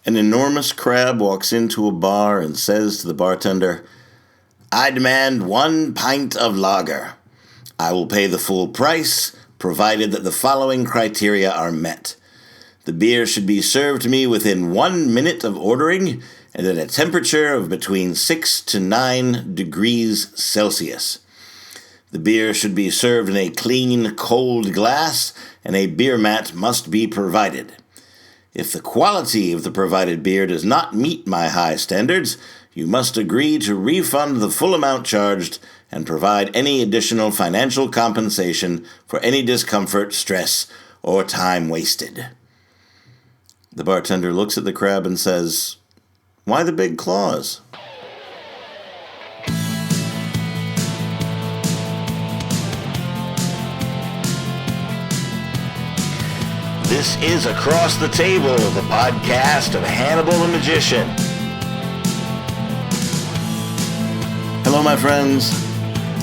An enormous crab walks into a bar and says to the bartender, "I demand 1 pint of lager. I will pay the full price, provided that the following criteria are met. The beer should be served to me within 1 minute of ordering and at a temperature of between 6 to 9 degrees Celsius. The beer should be served in a clean, cold glass, and a beer mat must be provided. If the quality of the provided beer does not meet my high standards, you must agree to refund the full amount charged and provide any additional financial compensation for any discomfort, stress, or time wasted." The bartender looks at the crab and says, "Why the big claws?" This is Across the Table, the podcast of Hannibal the Magician. Hello, my friends.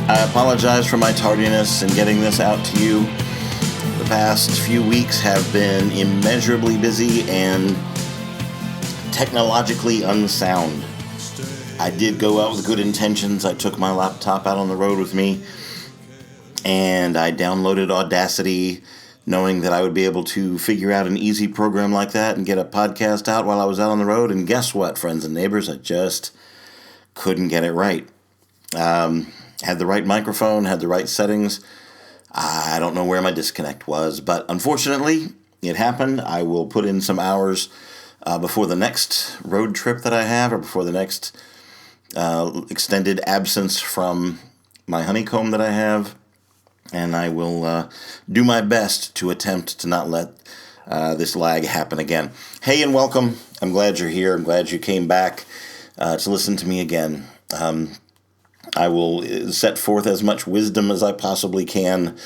I apologize for my tardiness in getting this out to you. The past few weeks have been immeasurably busy and technologically unsound. I did go out with good intentions. I took my laptop out on the road with me, and I downloaded Audacity, knowing that I would be able to figure out an easy program like that and get a podcast out while I was out on the road. And guess what, friends and neighbors? I just couldn't get it right. Had the right microphone, had the right settings. I don't know where my disconnect was, but unfortunately, it happened. I will put in some hours before the next road trip that I have, or before the next extended absence from my honeycomb that I have. And I will do my best to attempt to not let this lag happen again. Hey, and welcome. I'm glad you're here. I'm glad you came back to listen to me again. I will set forth as much wisdom as I possibly can,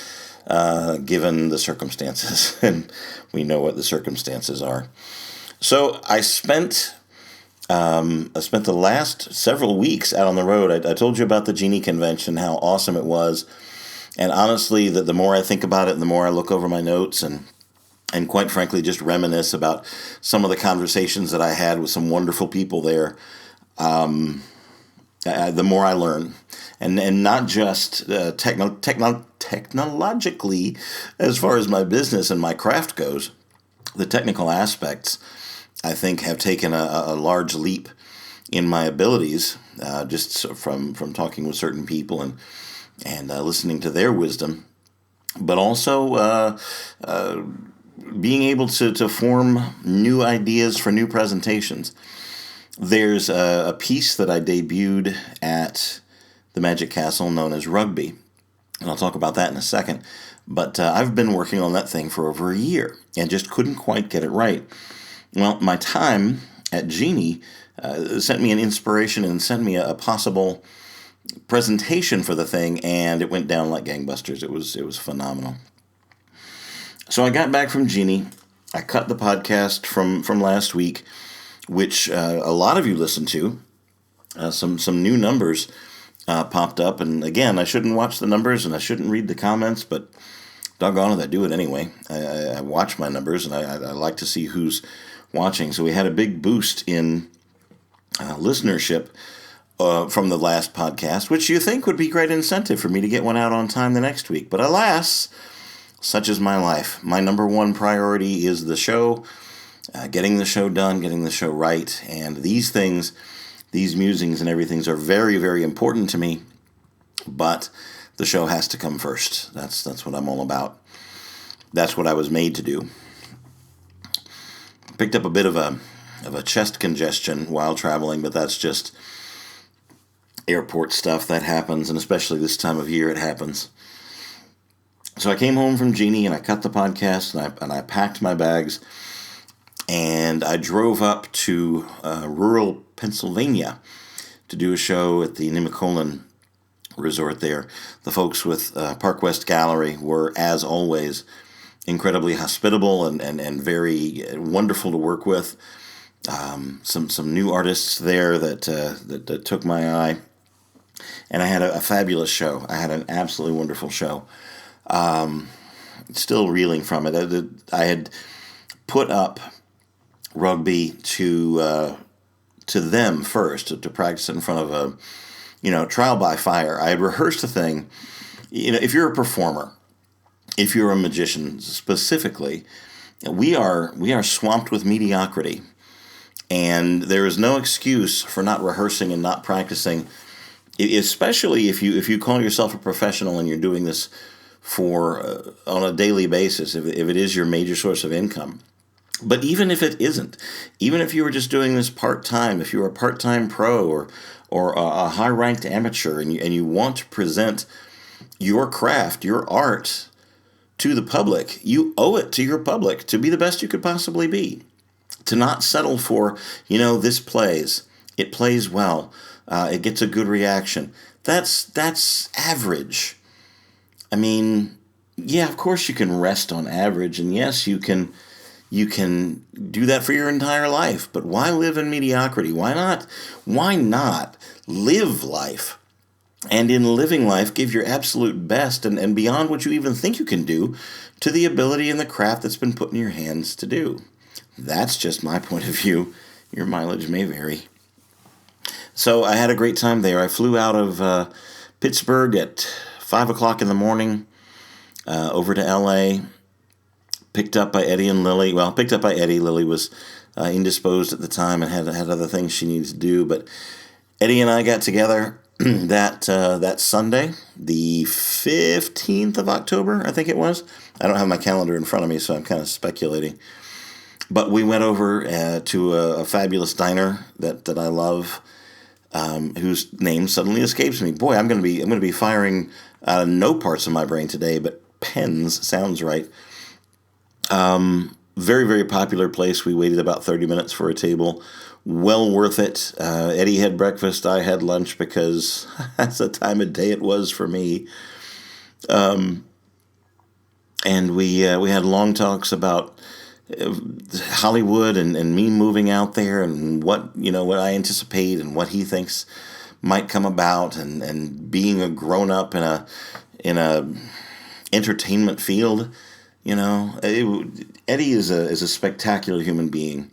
given the circumstances. And we know what the circumstances are. So I spent the last several weeks out on the road. I told you about the Genie Convention, how awesome it was. And honestly, the more I think about it, the more I look over my notes and quite frankly, just reminisce about some of the conversations that I had with some wonderful people there, the more I learn. And not just technologically, as far as my business and my craft goes, the technical aspects, I think, have taken a large leap in my abilities, just from talking with certain people and listening to their wisdom, but also being able to form new ideas for new presentations. There's a piece that I debuted at the Magic Castle known as Rugby, and I'll talk about that in a second, but I've been working on that thing for over a year and just couldn't quite get it right. Well, my time at Genie sent me an inspiration and sent me a possible presentation for the thing, and it went down like gangbusters. It was phenomenal. So I got back from Genie. I cut the podcast from last week, which a lot of you listened to. Some new numbers popped up, and again, I shouldn't watch the numbers and I shouldn't read the comments, but doggone it, I do it anyway. I watch my numbers, and I like to see who's watching. So we had a big boost in listenership from the last podcast, which you think would be great incentive for me to get one out on time the next week. But alas, such is my life. My number one priority is the show, getting the show done, getting the show right. And these things, these musings and everything are very, very important to me. But the show has to come first. That's what I'm all about. That's what I was made to do. Picked up a bit of a chest congestion while traveling, but that's just airport stuff that happens, and especially this time of year it happens. So I came home from Genie and I cut the podcast and I packed my bags and I drove up to rural Pennsylvania to do a show at the Nemacolin Resort there. The folks with Park West Gallery were, as always, incredibly hospitable and very wonderful to work with. Some new artists there that took my eye. And I had a fabulous show. I had an absolutely wonderful show. Still reeling from it. I had put up rugby to them first, to practice it in front of a, trial by fire. I had rehearsed a thing. If you're a performer, if you're a magician specifically, we are swamped with mediocrity, and there is no excuse for not rehearsing and not practicing. Especially if you call yourself a professional and you're doing this for on a daily basis, if it is your major source of income. But even if it isn't, even if you were just doing this part-time, if you were a part-time pro or a high-ranked amateur, and you want to present your craft, your art to the public, you owe it to your public to be the best you could possibly be. To not settle for, this plays. It plays well. It gets a good reaction. That's average. I mean, yeah, of course you can rest on average, and yes, you can do that for your entire life. But why live in mediocrity? Why not? Why not live life? And in living life, give your absolute best and beyond what you even think you can do to the ability and the craft that's been put in your hands to do. That's just my point of view. Your mileage may vary. So I had a great time there. I flew out of Pittsburgh at 5 o'clock in the morning over to L.A., picked up by Eddie and Lily. Well, picked up by Eddie. Lily was indisposed at the time and had other things she needed to do. But Eddie and I got together that Sunday, the 15th of October, I think it was. I don't have my calendar in front of me, so I'm kind of speculating. But we went over to a fabulous diner that I love, whose name suddenly escapes me. Boy, I'm going to be firing no parts of my brain today, but pens sounds right. Very, very popular place. We waited about 30 minutes for a table. Well worth it. Eddie had breakfast. I had lunch because that's the time of day it was for me. And we had long talks about Hollywood and me moving out there and what I anticipate and what he thinks might come about and being a grown up in a entertainment field. Eddie is a spectacular human being.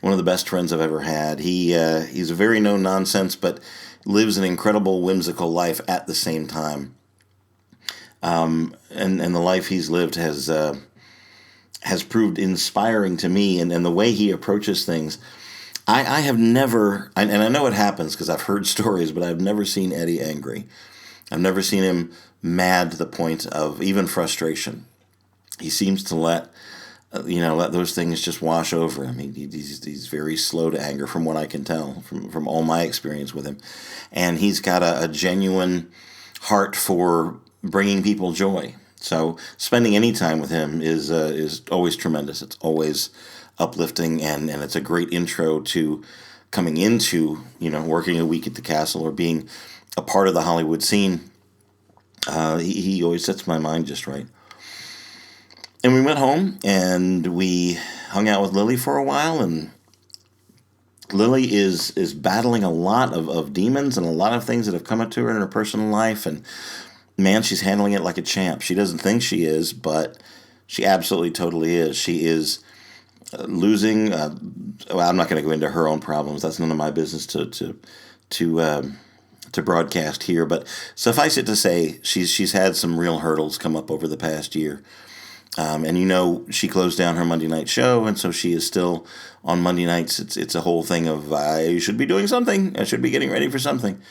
One of the best friends I've ever had. He's a very no-nonsense, but lives an incredible, whimsical life at the same time. And the life he's lived has proved inspiring to me, and the way he approaches things. I have never, and I know it happens because I've heard stories, but I've never seen Eddie angry. I've never seen him mad to the point of even frustration. He seems to let those things just wash over him. He's very slow to anger, from what I can tell, from all my experience with him. And he's got a genuine heart for bringing people joy. So spending any time with him is always tremendous. It's always uplifting, and it's a great intro to coming into, working a week at the castle or being a part of the Hollywood scene. He always sets my mind just right. And we went home, and we hung out with Lily for a while, and Lily is battling a lot of demons and a lot of things that have come up to her in her personal life, and man, she's handling it like a champ. She doesn't think she is, but she absolutely totally is. She is losing. Well, I'm not going to go into her own problems. That's none of my business to broadcast here. But suffice it to say, she's had some real hurdles come up over the past year. And she closed down her Monday night show, and so she is still on Monday nights. It's a whole thing of I should be doing something. I should be getting ready for something,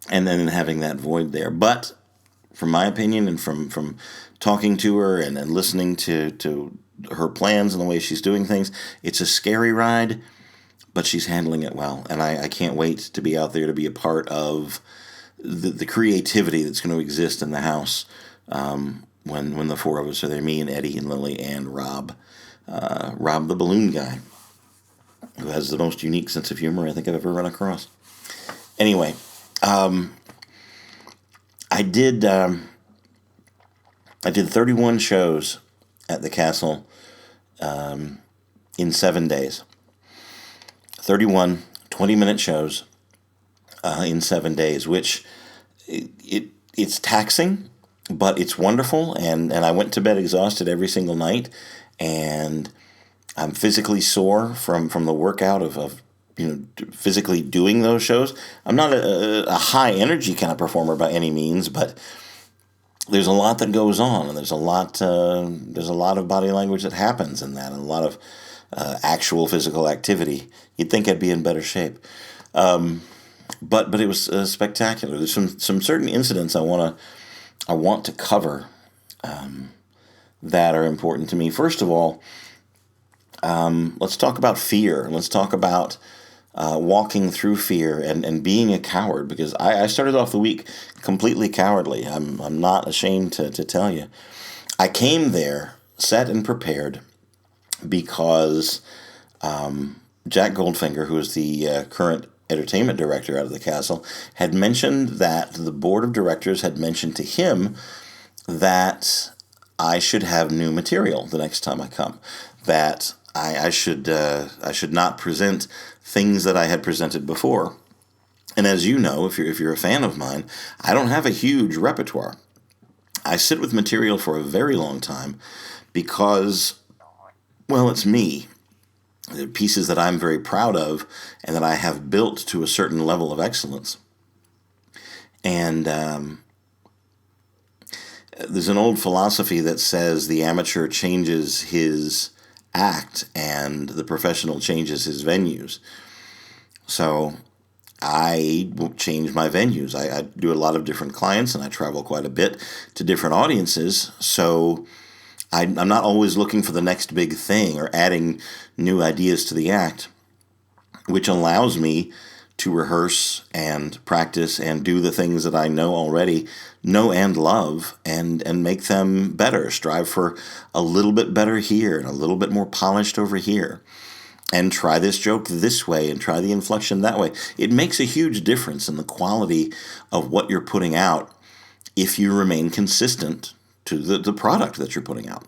and then having that void there. But from my opinion, and from talking to her and listening to her plans and the way she's doing things, it's a scary ride, but she's handling it well, and I can't wait to be out there to be a part of the creativity that's going to exist in the house. When the four of us are there, me and Eddie and Lily and Rob the balloon guy, who has the most unique sense of humor I think I've ever run across. Anyway, I did 31 shows at the castle in 7 days. 31 20-minute shows in 7 days, which it's taxing. But it's wonderful, and I went to bed exhausted every single night, and I'm physically sore from the workout of physically doing those shows. I'm not a high energy kind of performer by any means, but there's a lot that goes on, and there's a lot of body language that happens in that, and a lot of actual physical activity. You'd think I'd be in better shape, but it was spectacular. There's some certain incidents I want to cover that are important to me. First of all, let's talk about fear. Let's talk about walking through fear and being a coward, because I started off the week completely cowardly. I'm not ashamed to tell you. I came there set and prepared because Jack Goldfinger, who is the current entertainment director out of the castle, had mentioned that the board of directors had mentioned to him that I should have new material the next time I come, that I should not present things that I had presented before. And as you know, if you're a fan of mine, I don't have a huge repertoire. I sit with material for a very long time because, well, it's me. They're pieces that I'm very proud of and that I have built to a certain level of excellence. And there's an old philosophy that says the amateur changes his act and the professional changes his venues. So I change my venues. I do a lot of different clients, and I travel quite a bit to different audiences. So I'm not always looking for the next big thing or adding new ideas to the act, which allows me to rehearse and practice and do the things that I already know and love, and make them better, strive for a little bit better here and a little bit more polished over here, and try this joke this way and try the inflection that way. It makes a huge difference in the quality of what you're putting out if you remain consistent to the product that you're putting out.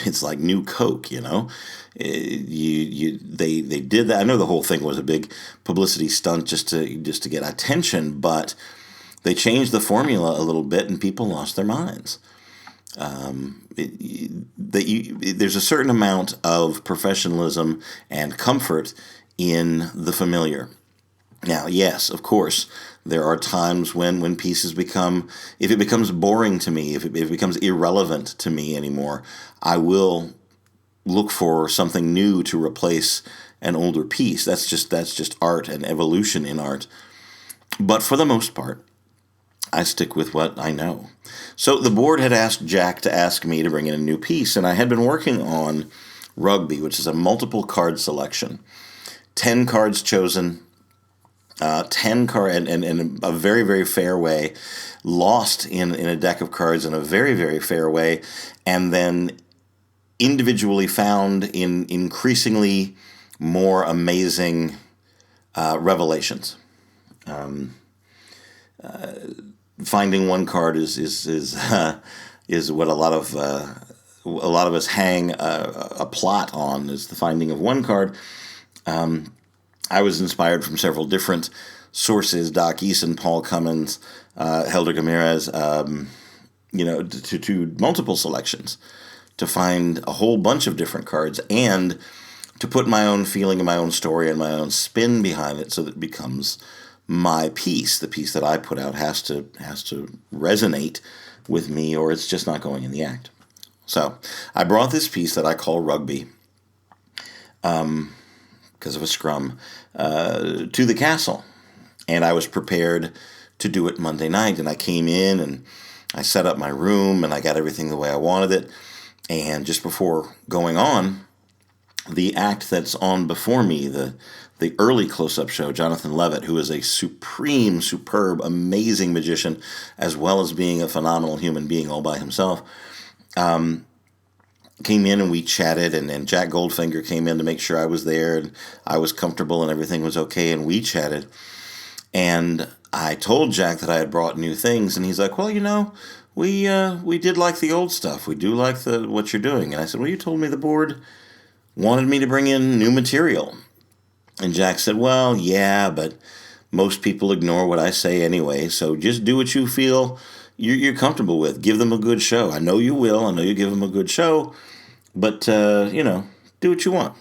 It's like new Coke, you know. They did that. I know the whole thing was a big publicity stunt just to get attention, but they changed the formula a little bit, and people lost their minds. There's a certain amount of professionalism and comfort in the familiar. Now, yes, of course, there are times when pieces if it becomes boring to me, if it becomes irrelevant to me anymore, I will look for something new to replace an older piece. That's just art and evolution in art. But for the most part, I stick with what I know. So the board had asked Jack to ask me to bring in a new piece, and I had been working on Rugby, which is a multiple card selection. 10 cards chosen, 10 card and a very, very fair way, lost in a deck of cards in a very, very fair way, and then individually found in increasingly more amazing revelations. Finding one card is what a lot of us hang a plot on, is the finding of one card. I was inspired from several different sources: Doc Eason, Paul Cummins, Helder Gamirez, to multiple selections to find a whole bunch of different cards and to put my own feeling and my own story and my own spin behind it so that it becomes my piece. The piece that I put out has to resonate with me, or it's just not going in the act. So I brought this piece that I call Rugby, because of a scrum, to the castle. And I was prepared to do it Monday night. And I came in and I set up my room and I got everything the way I wanted it. And just before going on, the act that's on before me, the early close-up show, Jonathan Levitt, who is a superb, amazing magician, as well as being a phenomenal human being all by himself, came in and we chatted, and Jack Goldfinger came in to make sure I was there and I was comfortable and everything was okay, and we chatted. And I told Jack that I had brought new things, and he's like, well, we did like the old stuff. We do like what you're doing. And I said, well, you told me the board wanted me to bring in new material. And Jack said, well, yeah, but most people ignore what I say anyway, so just do what you feel you're comfortable with. Give them a good show. I know you will. I know you give them a good show. But, Do what you want.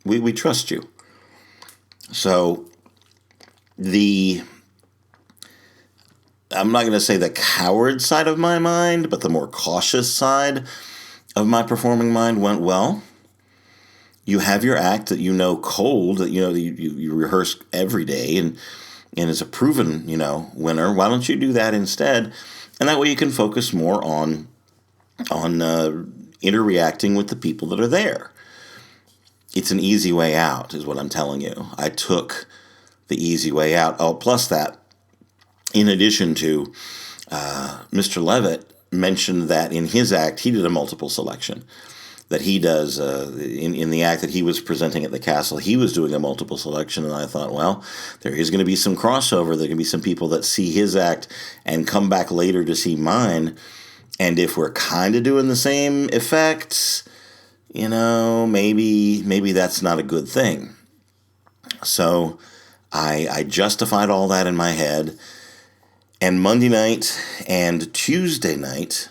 We trust you. So I'm not going to say the coward side of my mind, but the more cautious side of my performing mind went, well, you have your act that you know cold, that you rehearse every day, and is a proven, winner. Why don't you do that instead? And that way you can focus more on interreacting with the people that are there. It's an easy way out, is what I'm telling you. I took the easy way out. Oh, plus that, in addition to Mr. Levitt mentioned that in his act, he did a multiple selection. That he does in the act that he was presenting at the castle, he was doing a multiple selection, and I thought, well, there is going to be some crossover. There can be some people that see his act and come back later to see mine, and if we're kind of doing the same effects, maybe that's not a good thing. So I justified all that in my head, and Monday night and Tuesday night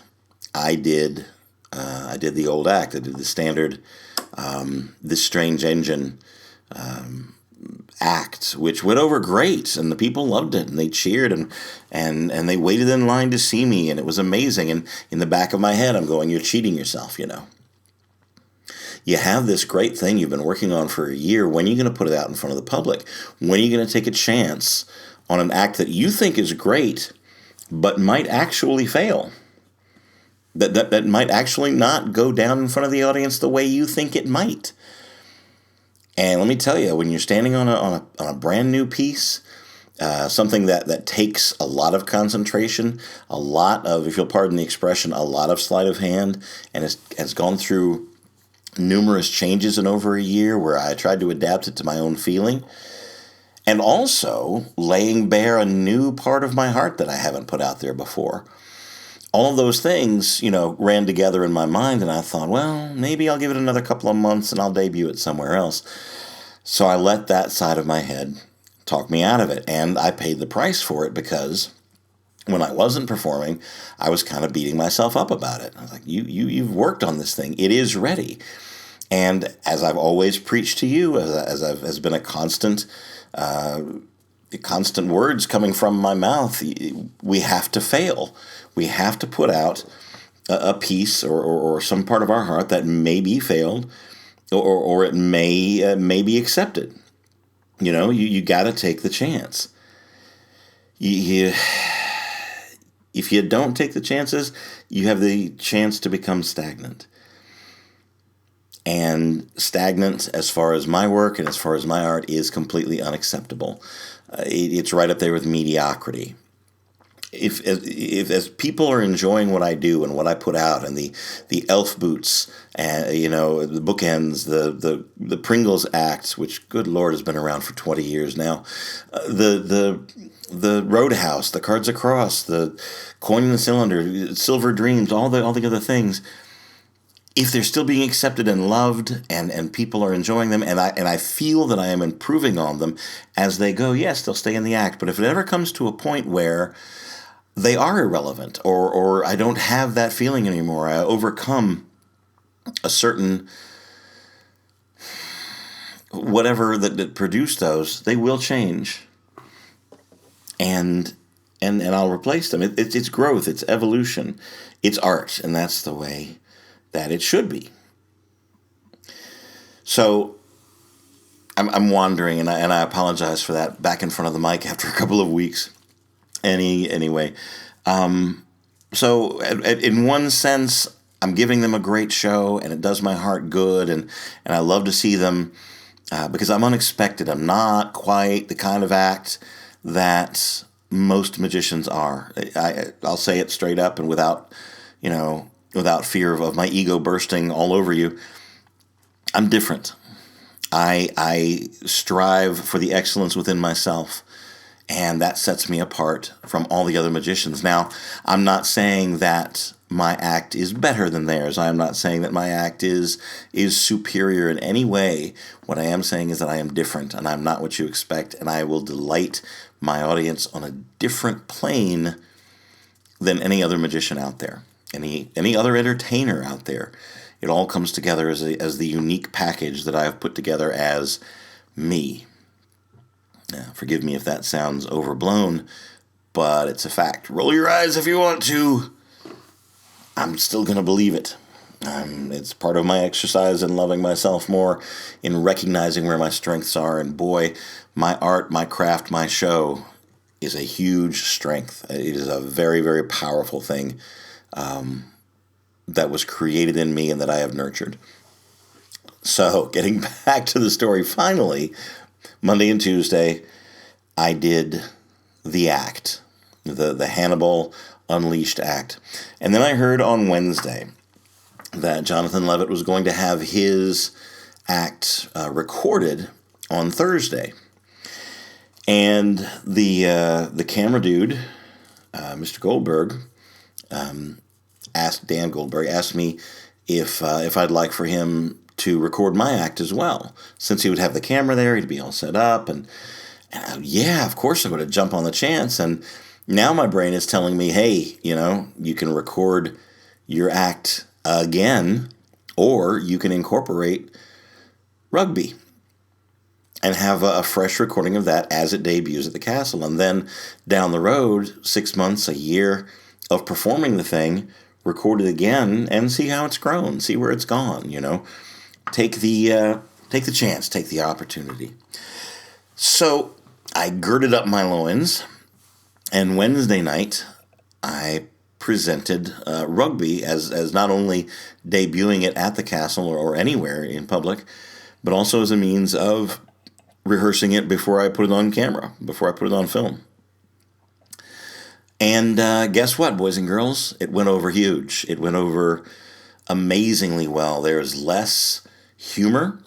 I did the old act. I did the standard This Strange Engine act, which went over great, and the people loved it, and they cheered, and they waited in line to see me, and it was amazing. And in the back of my head, I'm going, you're cheating yourself, You have this great thing you've been working on for a year. When are you going to put it out in front of the public? When are you going to take a chance on an act that you think is great, but might actually fail? That might actually not go down in front of the audience the way you think it might. And let me tell you, when you're standing on a brand new piece, something that takes a lot of concentration, a lot of, if you'll pardon the expression, a lot of sleight of hand, and has gone through numerous changes in over a year where I tried to adapt it to my own feeling, and also laying bare a new part of my heart that I haven't put out there before. All of those things, ran together in my mind, and I thought, well, maybe I'll give it another couple of months and I'll debut it somewhere else. So I let that side of my head talk me out of it, and I paid the price for it, because when I wasn't performing, I was kind of beating myself up about it. I was like, you've worked on this thing. It is ready. And as I've always preached to you, as been a constant words coming from my mouth, we have to fail. We have to put out a piece or some part of our heart that may be failed, or it may be accepted. You got to take the chance. If you don't take the chances, you have the chance to become stagnant. And stagnant, as far as my work and as far as my art, is completely unacceptable. It's right up there with mediocrity. If as people are enjoying what I do and what I put out, and the elf boots, and the bookends, the Pringles act, which, good Lord, has been around for 20 years now, the Roadhouse, the Cards Across, the Coin in the Cylinder, Silver Dreams, all the other things, if they're still being accepted and loved, and people are enjoying them, and I feel that I am improving on them as they go, yes, they'll stay in the act. But if it ever comes to a point where they are irrelevant, or I don't have that feeling anymore, I overcome a certain whatever that produced those, they will change, and I'll replace them. It's growth, it's evolution, it's art, and that's the way that it should be. So I'm wandering, and I apologize for that, back in front of the mic after a couple of weeks. Anyway, so in one sense, I'm giving them a great show, and it does my heart good, and I love to see them, because I'm unexpected. I'm not quite the kind of act that most magicians are. I'll say it straight up, and without fear of my ego bursting all over you. I'm different. I strive for the excellence within myself, and that sets me apart from all the other magicians. Now, I'm not saying that my act is better than theirs. I am not saying that my act is superior in any way. What I am saying is that I am different, and I'm not what you expect, and I will delight my audience on a different plane than any other magician out there, any other entertainer out there. It all comes together as the unique package that I have put together as me. Now, forgive me if that sounds overblown, but it's a fact. Roll your eyes if you want to. I'm still going to believe it. It's part of my exercise in loving myself more, in recognizing where my strengths are. And boy, my art, my craft, my show is a huge strength. It is a very, very powerful thing that was created in me and that I have nurtured. So, getting back to the story, finally, Monday and Tuesday, I did the act, the Hannibal Unleashed act. And then I heard on Wednesday that Jonathan Levitt was going to have his act recorded on Thursday. And the camera dude, Mr. Goldberg, Dan Goldberg asked me if I'd like for him to record my act as well. Since he would have the camera there, he'd be all set up. And yeah, of course I'm going to jump on the chance. And now my brain is telling me, hey, you can record your act again, or you can incorporate rugby and have a fresh recording of that as it debuts at the castle. And then down the road, 6 months, a year of performing the thing, record it again and see how it's grown, see where it's gone, Take the chance, take the opportunity. So I girded up my loins, and Wednesday night I presented rugby as not only debuting it at the castle or anywhere in public, but also as a means of rehearsing it before I put it on camera, before I put it on film. And guess what, boys and girls? It went over huge. It went over amazingly well. There's less humor.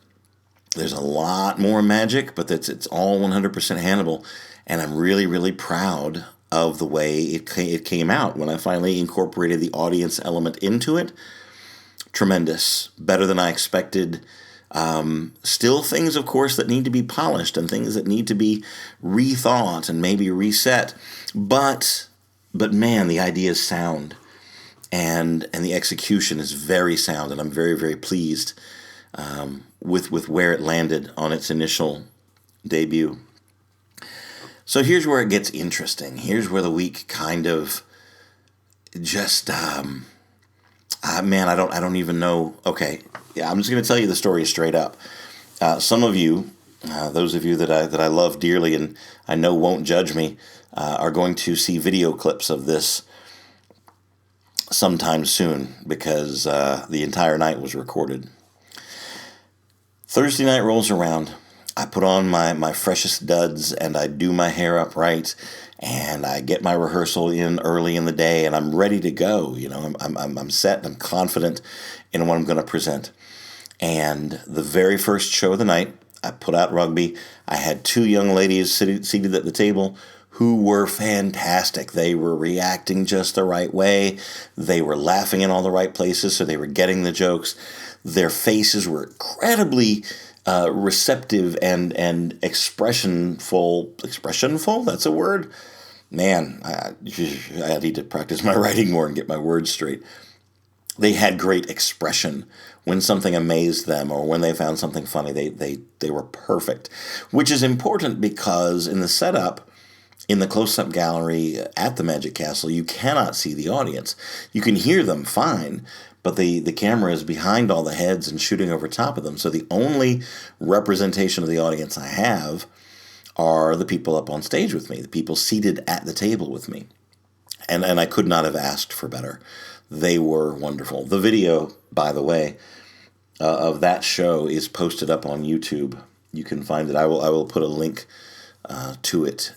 There's a lot more magic, but it's all 100% Hannibal. And I'm really, really proud of the way it came out when I finally incorporated the audience element into it. Tremendous. Better than I expected. Still things, of course, that need to be polished and things that need to be rethought and maybe reset. But man, the idea is sound. And the execution is very sound, and I'm very, very pleased with where it landed on its initial debut. So here's where it gets interesting. Here's where the week kind of just, man, I don't even know. Okay, yeah, I'm just going to tell you the story straight up. Some of you, those of you that I love dearly and I know won't judge me, are going to see video clips of this sometime soon because the entire night was recorded. Thursday night rolls around. I put on my freshest duds and I do my hair up right and I get my rehearsal in early in the day and I'm ready to go. I'm set and I'm confident in what I'm going to present. And the very first show of the night, I put out rugby. I had two young ladies seated at the table who were fantastic. They were reacting just the right way. They were laughing in all the right places, so they were getting the jokes. Their faces were incredibly receptive and expressionful. Expressionful? That's a word? Man, I need to practice my writing more and get my words straight. They had great expression. When something amazed them or when they found something funny, they were perfect. Which is important because in the setup, in the close-up gallery at the Magic Castle, you cannot see the audience. You can hear them fine, but the camera is behind all the heads and shooting over top of them. So the only representation of the audience I have are the people up on stage with me, the people seated at the table with me. And I could not have asked for better. They were wonderful. The video, by the way, of that show is posted up on YouTube. You can find it. I will put a link to it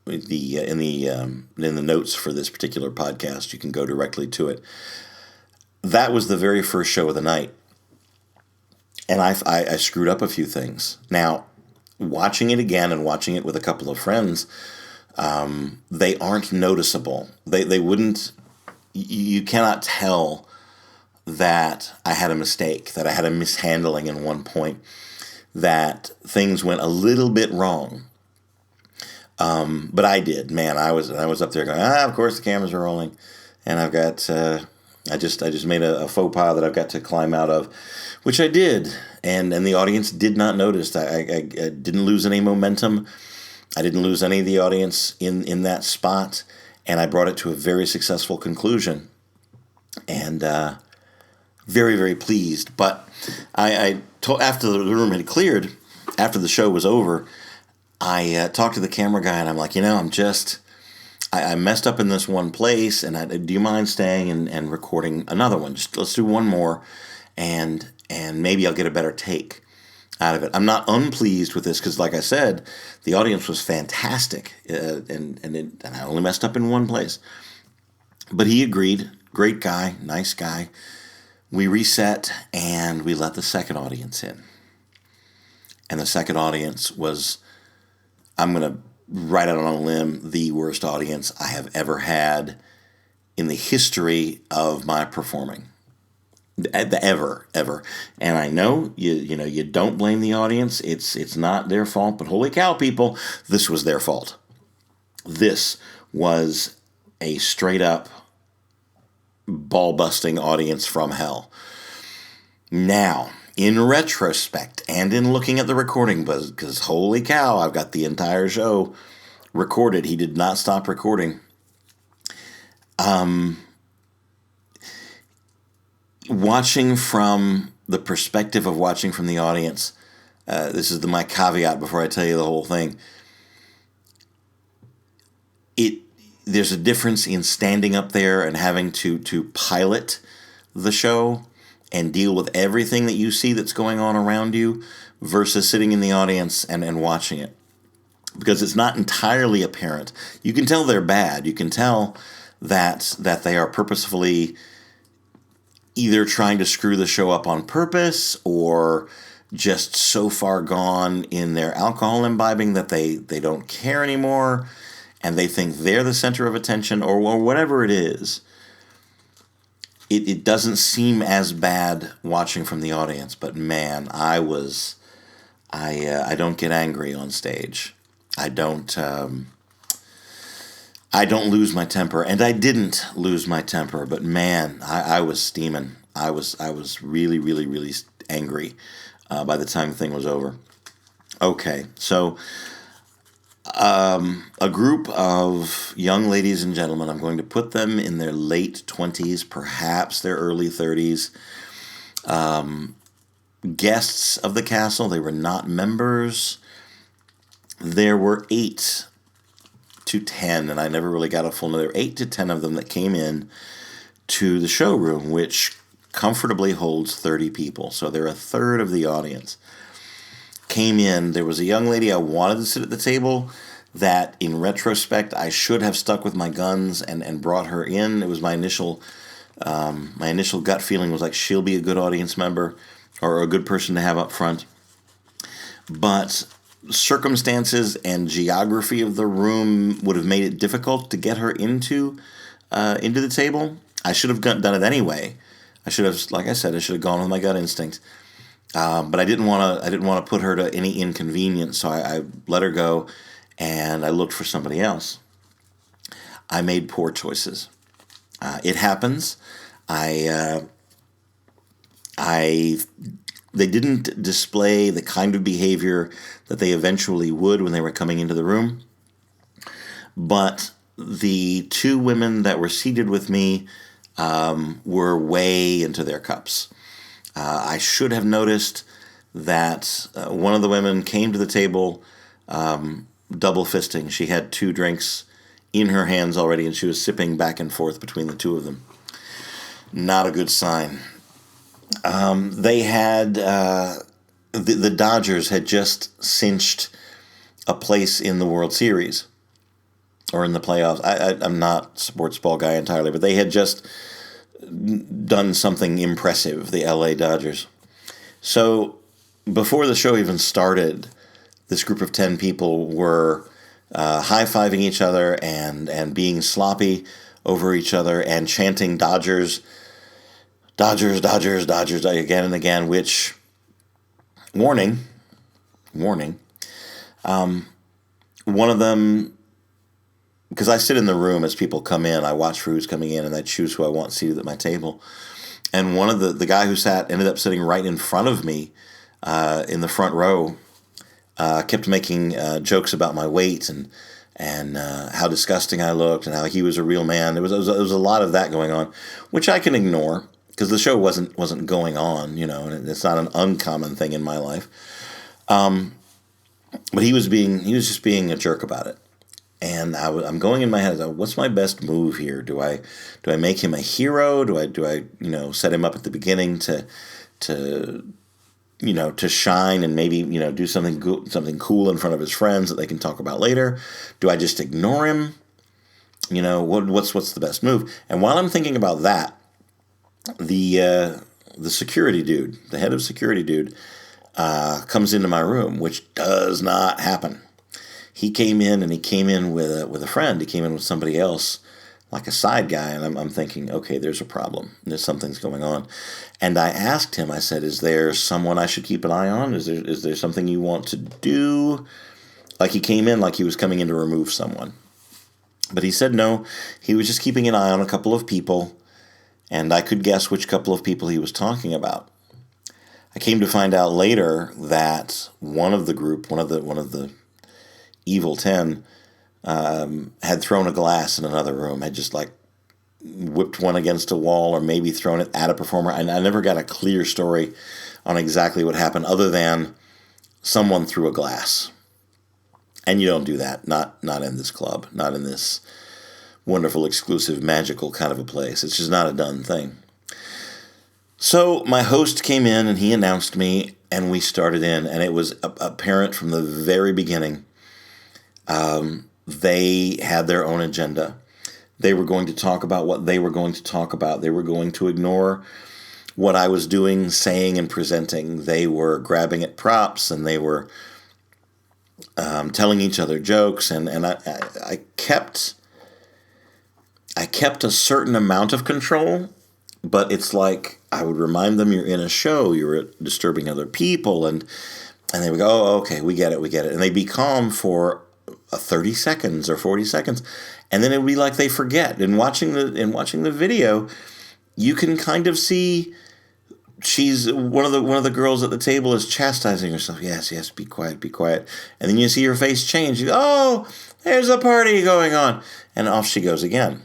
in the notes for this particular podcast. You can go directly to it. That was the very first show of the night, and I screwed up a few things. Now, watching it again and watching it with a couple of friends, they aren't noticeable. They wouldn't. You cannot tell that I had a mistake, that I had a mishandling in one point, that things went a little bit wrong. But I did, man. I was up there going, of course the cameras are rolling, and I've got I just made a faux pas that I've got to climb out of, which I did, and the audience did not notice. I didn't lose any momentum. I didn't lose any of the audience in that spot, and I brought it to a very successful conclusion, and very, very pleased. But I told, after the room had cleared, after the show was over, I talked to the camera guy, and I'm like, I messed up in this one place, and do you mind staying and recording another one? Just let's do one more, and maybe I'll get a better take out of it. I'm not unpleased with this because, like I said, the audience was fantastic, and I only messed up in one place. But he agreed. Great guy, nice guy. We reset, and we let the second audience in. And the second audience was, I'm going to write out on a limb, the worst audience I have ever had in the history of my performing. Ever. And I know you don't blame the audience. It's not their fault, but holy cow, people, this was their fault. This was a straight up ball-busting audience from hell. Now, in retrospect, and in looking at the recording, because holy cow, I've got the entire show recorded. He did not stop recording. Watching from the perspective of watching from the audience, this is my caveat before I tell you the whole thing. There's a difference in standing up there and having to pilot the show and deal with everything that you see that's going on around you versus sitting in the audience and watching it. Because it's not entirely apparent. You can tell they're bad. You can tell that they are purposefully either trying to screw the show up on purpose or just so far gone in their alcohol imbibing that they don't care anymore and they think they're the center of attention or whatever it is. It doesn't seem as bad watching from the audience, but man, I don't get angry on stage. I don't lose my temper, and I didn't lose my temper, but man, I was steaming. I was really, really, really angry by the time the thing was over. Okay, so a group of young ladies and gentlemen, I'm going to put them in their late 20s, perhaps their early 30s, guests of the castle. They were not members. There were 8 to 10, and I never really got a full number. There were 8 to 10 of them that came in to the showroom, which comfortably holds 30 people. So they're a third of the audience. Came in. There was a young lady I wanted to sit at the table that, in retrospect, I should have stuck with my guns and brought her in. It was my initial gut feeling was like she'll be a good audience member or a good person to have up front. But circumstances and geography of the room would have made it difficult to get her into the table. I should have done it anyway. I should have, like I said, gone with my gut instinct. But I didn't want to put her to any inconvenience, so I let her go, and I looked for somebody else. I made poor choices. It happens. They didn't display the kind of behavior that they eventually would when they were coming into the room. But the 2 women that were seated with me were way into their cups. I should have noticed that one of the women came to the table double fisting. She had 2 drinks in her hands already, and she was sipping back and forth between the 2 of them. Not a good sign. They had the Dodgers had just cinched a place in the World Series or in the playoffs. I'm not a sports ball guy entirely, but they had just done something impressive, the LA Dodgers. So before the show even started, this group of 10 people were high-fiving each other and being sloppy over each other and chanting Dodgers, Dodgers, Dodgers, Dodgers again and again, which, warning, one of them because I sit in the room as people come in. I watch for who's coming in, and I choose who I want seated at my table. And one of the guy who ended up sitting right in front of me in the front row, kept making jokes about my weight and how disgusting I looked and how he was a real man. There was a lot of that going on, which I can ignore because the show wasn't going on, and it's not an uncommon thing in my life. But he was just being a jerk about it. And I'm going in my head, what's my best move here? Do I make him a hero? Do I set him up at the beginning to shine and maybe do something cool in front of his friends that they can talk about later? Do I just ignore him? What's the best move? And while I'm thinking about that, the security dude, the head of security dude, comes into my room, which does not happen. He came in with a friend. He came in with somebody else, like a side guy, and I'm thinking, okay, there's a problem. Something's going on. And I asked him, I said, is there someone I should keep an eye on? Is there something you want to do? Like he came in like he was coming in to remove someone. But he said no, he was just keeping an eye on a couple of people, and I could guess which couple of people he was talking about. I came to find out later that one of the Evil 10 had thrown a glass in another room, had just like whipped one against a wall or maybe thrown it at a performer. And I never got a clear story on exactly what happened other than someone threw a glass. And you don't do that, not in this club, not in this wonderful, exclusive, magical kind of a place. It's just not a done thing. So my host came in and he announced me and we started in, and it was apparent from the very beginning they had their own agenda. They were going to talk about what they were going to talk about. They were going to ignore what I was doing, saying, and presenting. They were grabbing at props, and they were telling each other jokes. And I kept a certain amount of control, but it's like I would remind them, you're in a show, you're disturbing other people, and they would go, oh, okay, we get it. And they'd be calm for 30 seconds or 40 seconds, and then it would be like they forget. And watching the video, you can kind of see she's one of the girls at the table is chastising herself. Yes, be quiet. And then you see her face change. You go, oh, there's a party going on, and off she goes again.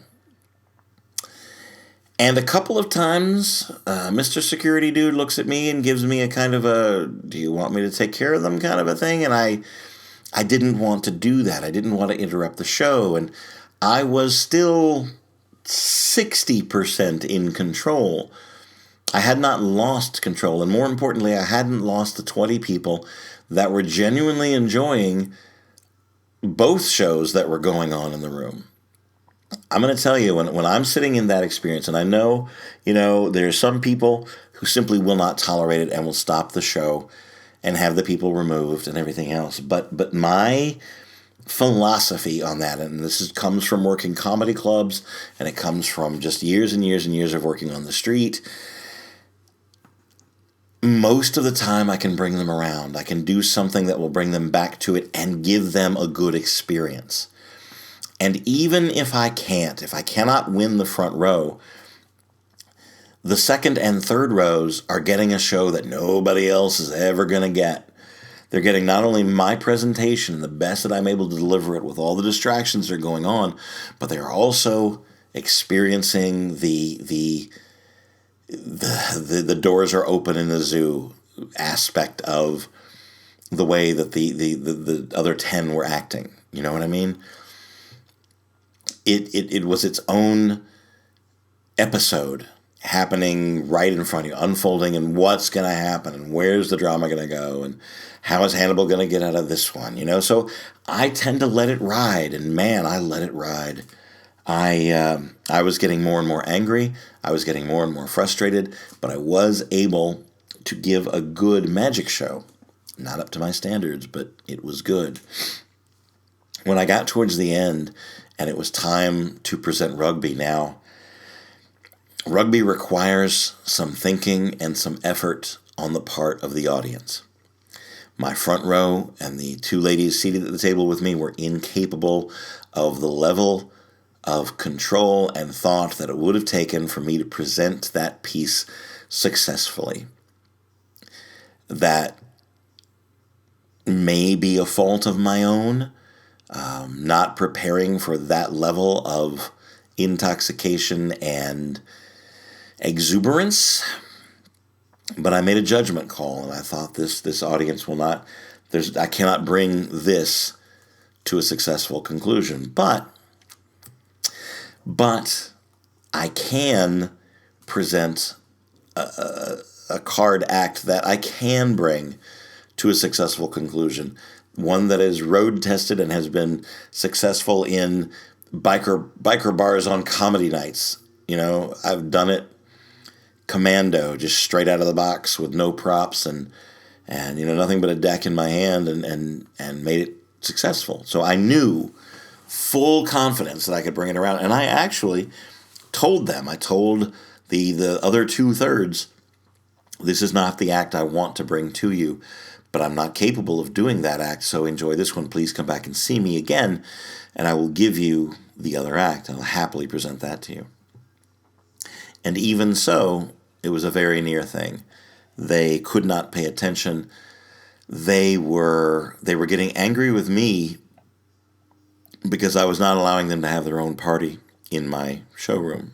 And a couple of times, Mr. Security Dude looks at me and gives me a kind of a, do you want me to take care of them kind of a thing? And I didn't want to do that. I didn't want to interrupt the show. And I was still 60% in control. I had not lost control. And more importantly, I hadn't lost the 20 people that were genuinely enjoying both shows that were going on in the room. I'm going to tell you, when I'm sitting in that experience, and I know, there's some people who simply will not tolerate it and will stop the show and have the people removed and everything else. But my philosophy on that, and this comes from working comedy clubs, and it comes from just years and years and years of working on the street. Most of the time I can bring them around. I can do something that will bring them back to it and give them a good experience. And even if I cannot win the front row, the second and third rows are getting a show that nobody else is ever going to get. They're getting not only my presentation, the best that I'm able to deliver it with all the distractions that are going on, but they're also experiencing the doors are open in the zoo aspect of the way that the other 10 were acting. You know what I mean? It was its own episode happening right in front of you, unfolding, and what's going to happen, and where's the drama going to go, and how is Hannibal going to get out of this one, So I tend to let it ride, and man, I let it ride. I was getting more and more angry. I was getting more and more frustrated, but I was able to give a good magic show. Not up to my standards, but it was good. When I got towards the end, and it was time to present rugby now, rugby requires some thinking and some effort on the part of the audience. My front row and the two ladies seated at the table with me were incapable of the level of control and thought that it would have taken for me to present that piece successfully. That may be a fault of my own, not preparing for that level of intoxication and exuberance. But I made a judgment call, and I thought this audience will not. I cannot bring this to a successful conclusion. But I can present a card act that I can bring to a successful conclusion. One that is road tested and has been successful in biker bars on comedy nights. I've done it commando, just straight out of the box with no props and nothing but a deck in my hand and made it successful. So I knew full confidence that I could bring it around, and I actually told them. I told the other 2/3, this is not the act I want to bring to you, but I'm not capable of doing that act, so enjoy this one. Please come back and see me again, and I will give you the other act. I'll happily present that to you. And even so, it was a very near thing. They could not pay attention. They were getting angry with me because I was not allowing them to have their own party in my showroom.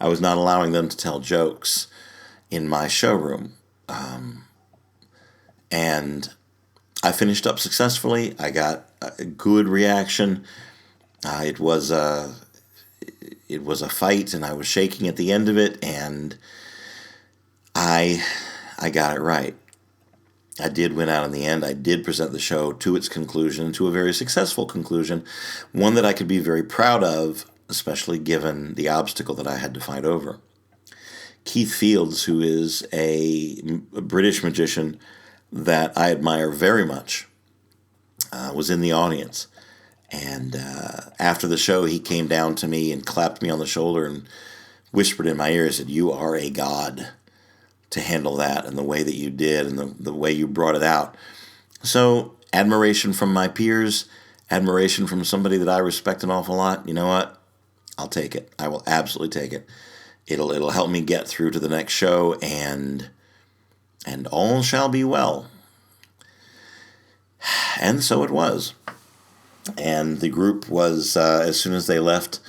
I was not allowing them to tell jokes in my showroom. And I finished up successfully. I got a good reaction. It was a fight, and I was shaking at the end of it, and I got it right. I did win out in the end. I did present the show to its conclusion, to a very successful conclusion, one that I could be very proud of, especially given the obstacle that I had to fight over. Keith Fields, who is a British magician that I admire very much, was in the audience. And after the show, he came down to me and clapped me on the shoulder and whispered in my ear, he said, "You are a god to handle that, and the way that you did, and the way you brought it out." So admiration from my peers, admiration from somebody that I respect an awful lot. You know what? I'll take it. I will absolutely take it. It'll help me get through to the next show, and all shall be well. And so it was. And the group was, as soon as they left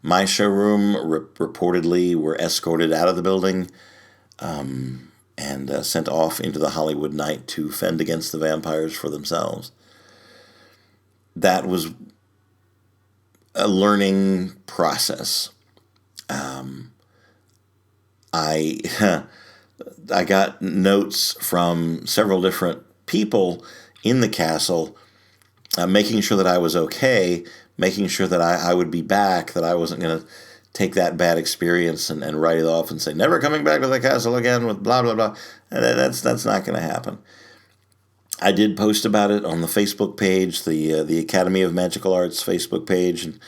my showroom, reportedly were escorted out of the building and sent off into the Hollywood night to fend against the vampires for themselves. That was a learning process. I got notes from several different people in the castle, making sure that I was okay, making sure that I would be back, that I wasn't going to take that bad experience and write it off and say, never coming back to the castle again with blah, blah, blah. And that's not going to happen. I did post about it on the Facebook page, the Academy of Magical Arts Facebook page, and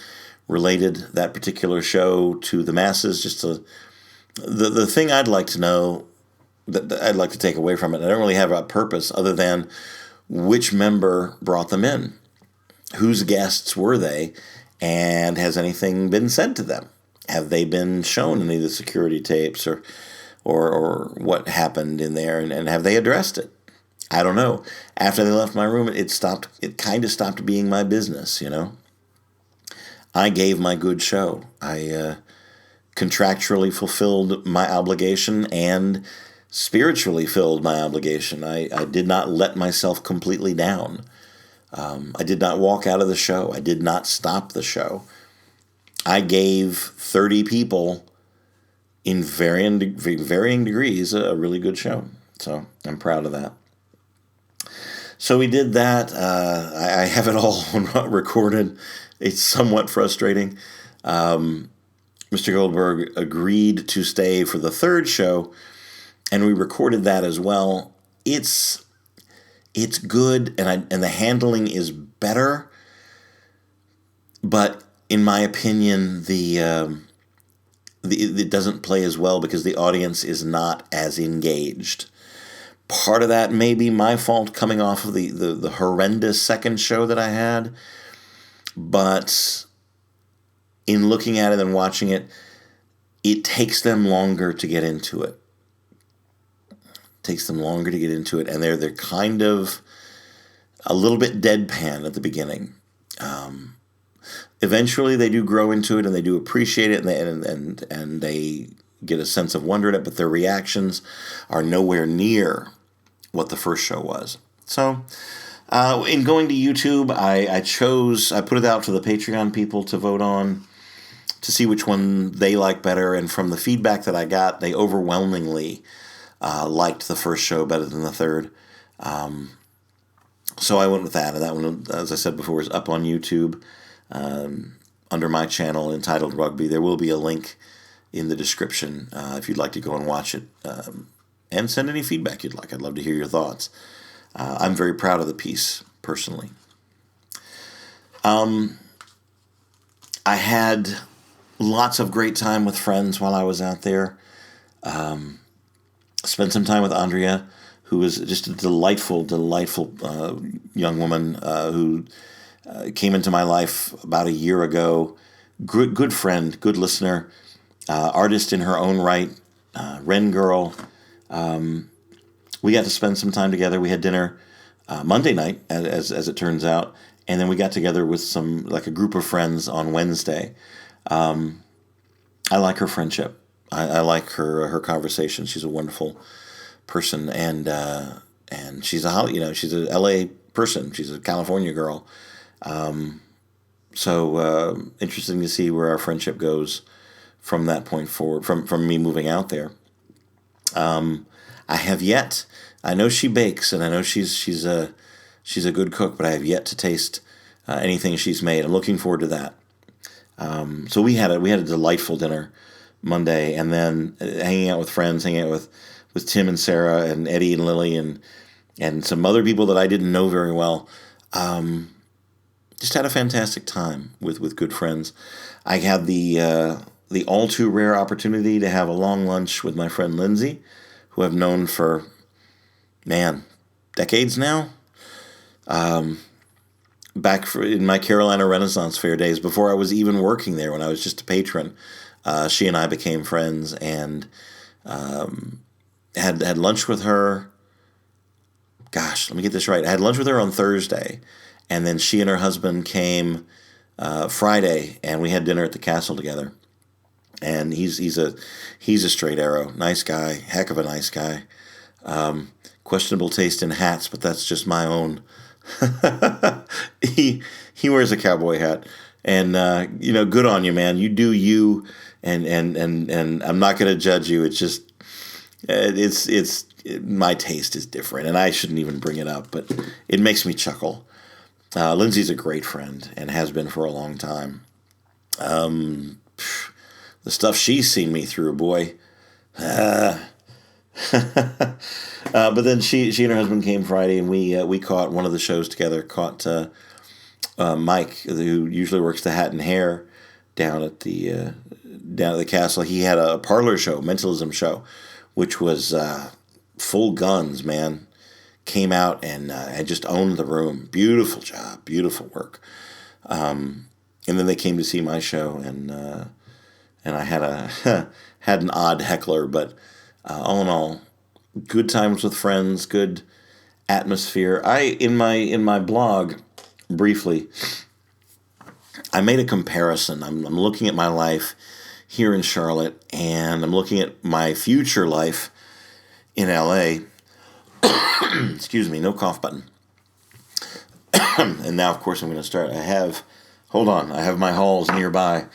related that particular show to the masses. Just the thing I'd like to know, that I'd like to take away from it, I don't really have a purpose other than which member brought them in, whose guests were they, and has anything been said to them? Have they been shown any of the security tapes or what happened in there, and have they addressed it? I don't know. After they left my room, it kind of stopped being my business, I gave my good show. I contractually fulfilled my obligation and spiritually filled my obligation. I did not let myself completely down. I did not walk out of the show. I did not stop the show. I gave 30 people in varying degrees a really good show. So I'm proud of that. So we did that. I have it all recorded. It's somewhat frustrating. Mr. Goldberg agreed to stay for the third show, and we recorded that as well. It's good, and the handling is better, but in my opinion, it doesn't play as well because the audience is not as engaged. Part of that may be my fault coming off of the horrendous second show that I had. But in looking at it and watching it, it takes them longer to get into it. And they're kind of a little bit deadpan at the beginning. Eventually, they do grow into it and they do appreciate it, and they get a sense of wonder in it. But their reactions are nowhere near what the first show was. So, in going to YouTube, I put it out to the Patreon people to vote on, to see which one they like better. And from the feedback that I got, they overwhelmingly liked the first show better than the third. So I went with that. And that one, as I said before, is up on YouTube under my channel entitled Rugby. There will be a link in the description if you'd like to go and watch it. And send any feedback you'd like. I'd love to hear your thoughts. I'm very proud of the piece, personally. I had lots of great time with friends while I was out there. Spent some time with Andrea, who was just a delightful young woman who came into my life about a year ago. Good friend, good listener, artist in her own right, Ren girl. We got to spend some time together. We had dinner Monday night, as it turns out, and then we got together with a group of friends on Wednesday. I like her friendship. I like her conversation. She's a wonderful person, and she's she's a LA person. She's a California girl. So interesting to see where our friendship goes from that point forward. From me moving out there. I know she bakes, and I know she's a good cook, but I have yet to taste anything she's made. I'm looking forward to that. So we had a delightful dinner Monday, and then hanging out with friends, hanging out with Tim and Sarah and Eddie and Lily and some other people that I didn't know very well. Just had a fantastic time with good friends. I had the all too rare opportunity to have a long lunch with my friend Lindsay, who I've known for, decades now. Back in my Carolina Renaissance Fair days, before I was even working there, when I was just a patron, she and I became friends, and had lunch with her. Gosh, let me get this right. I had lunch with her on Thursday, and then she and her husband came Friday, and we had dinner at the castle together. And he's a straight arrow, nice guy, heck of a nice guy. Questionable taste in hats, but that's just my own. He wears a cowboy hat, and good on you, man. You do you, and I'm not going to judge you. It's just my taste is different, and I shouldn't even bring it up, but it makes me chuckle. Lindsay's a great friend and has been for a long time. The stuff she's seen me through, boy. But then she and her husband came Friday, and we caught one of the shows together. Caught Mike, who usually works the Hat and Hair down at the castle. He had a parlor show, mentalism show, which was full guns, man. Came out and just owned the room. Beautiful job, beautiful work. And then they came to see my show, and I had had an odd heckler, but all in all, good times with friends, good atmosphere. In my blog, briefly, I made a comparison. I'm looking at my life here in Charlotte, and I'm looking at my future life in LA. Excuse me, no cough button. And now, of course, I'm going to start. I have my halls nearby.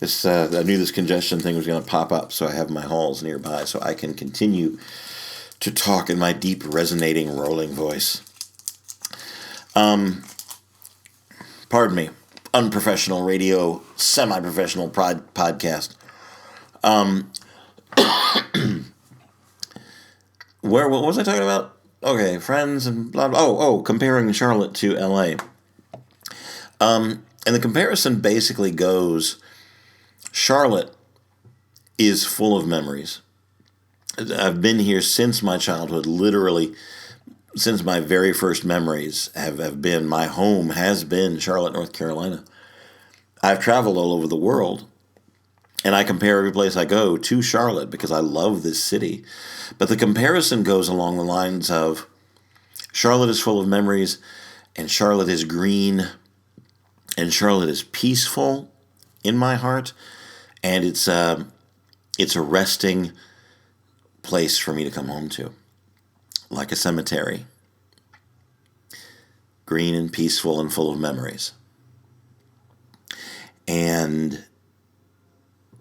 I knew this congestion thing was going to pop up, so I have my halls nearby so I can continue to talk in my deep, resonating, rolling voice. Pardon me, unprofessional radio, semi-professional podcast. What was I talking about? Okay, friends and blah, blah. Comparing Charlotte to LA. And the comparison basically goes, Charlotte is full of memories. I've been here since my childhood, literally since my very first memories have been, my home has been Charlotte, North Carolina. I've traveled all over the world, and I compare every place I go to Charlotte because I love this city. But the comparison goes along the lines of Charlotte is full of memories, and Charlotte is green, and Charlotte is peaceful in my heart, and it's a resting place for me to come home to, like a cemetery, green and peaceful and full of memories. And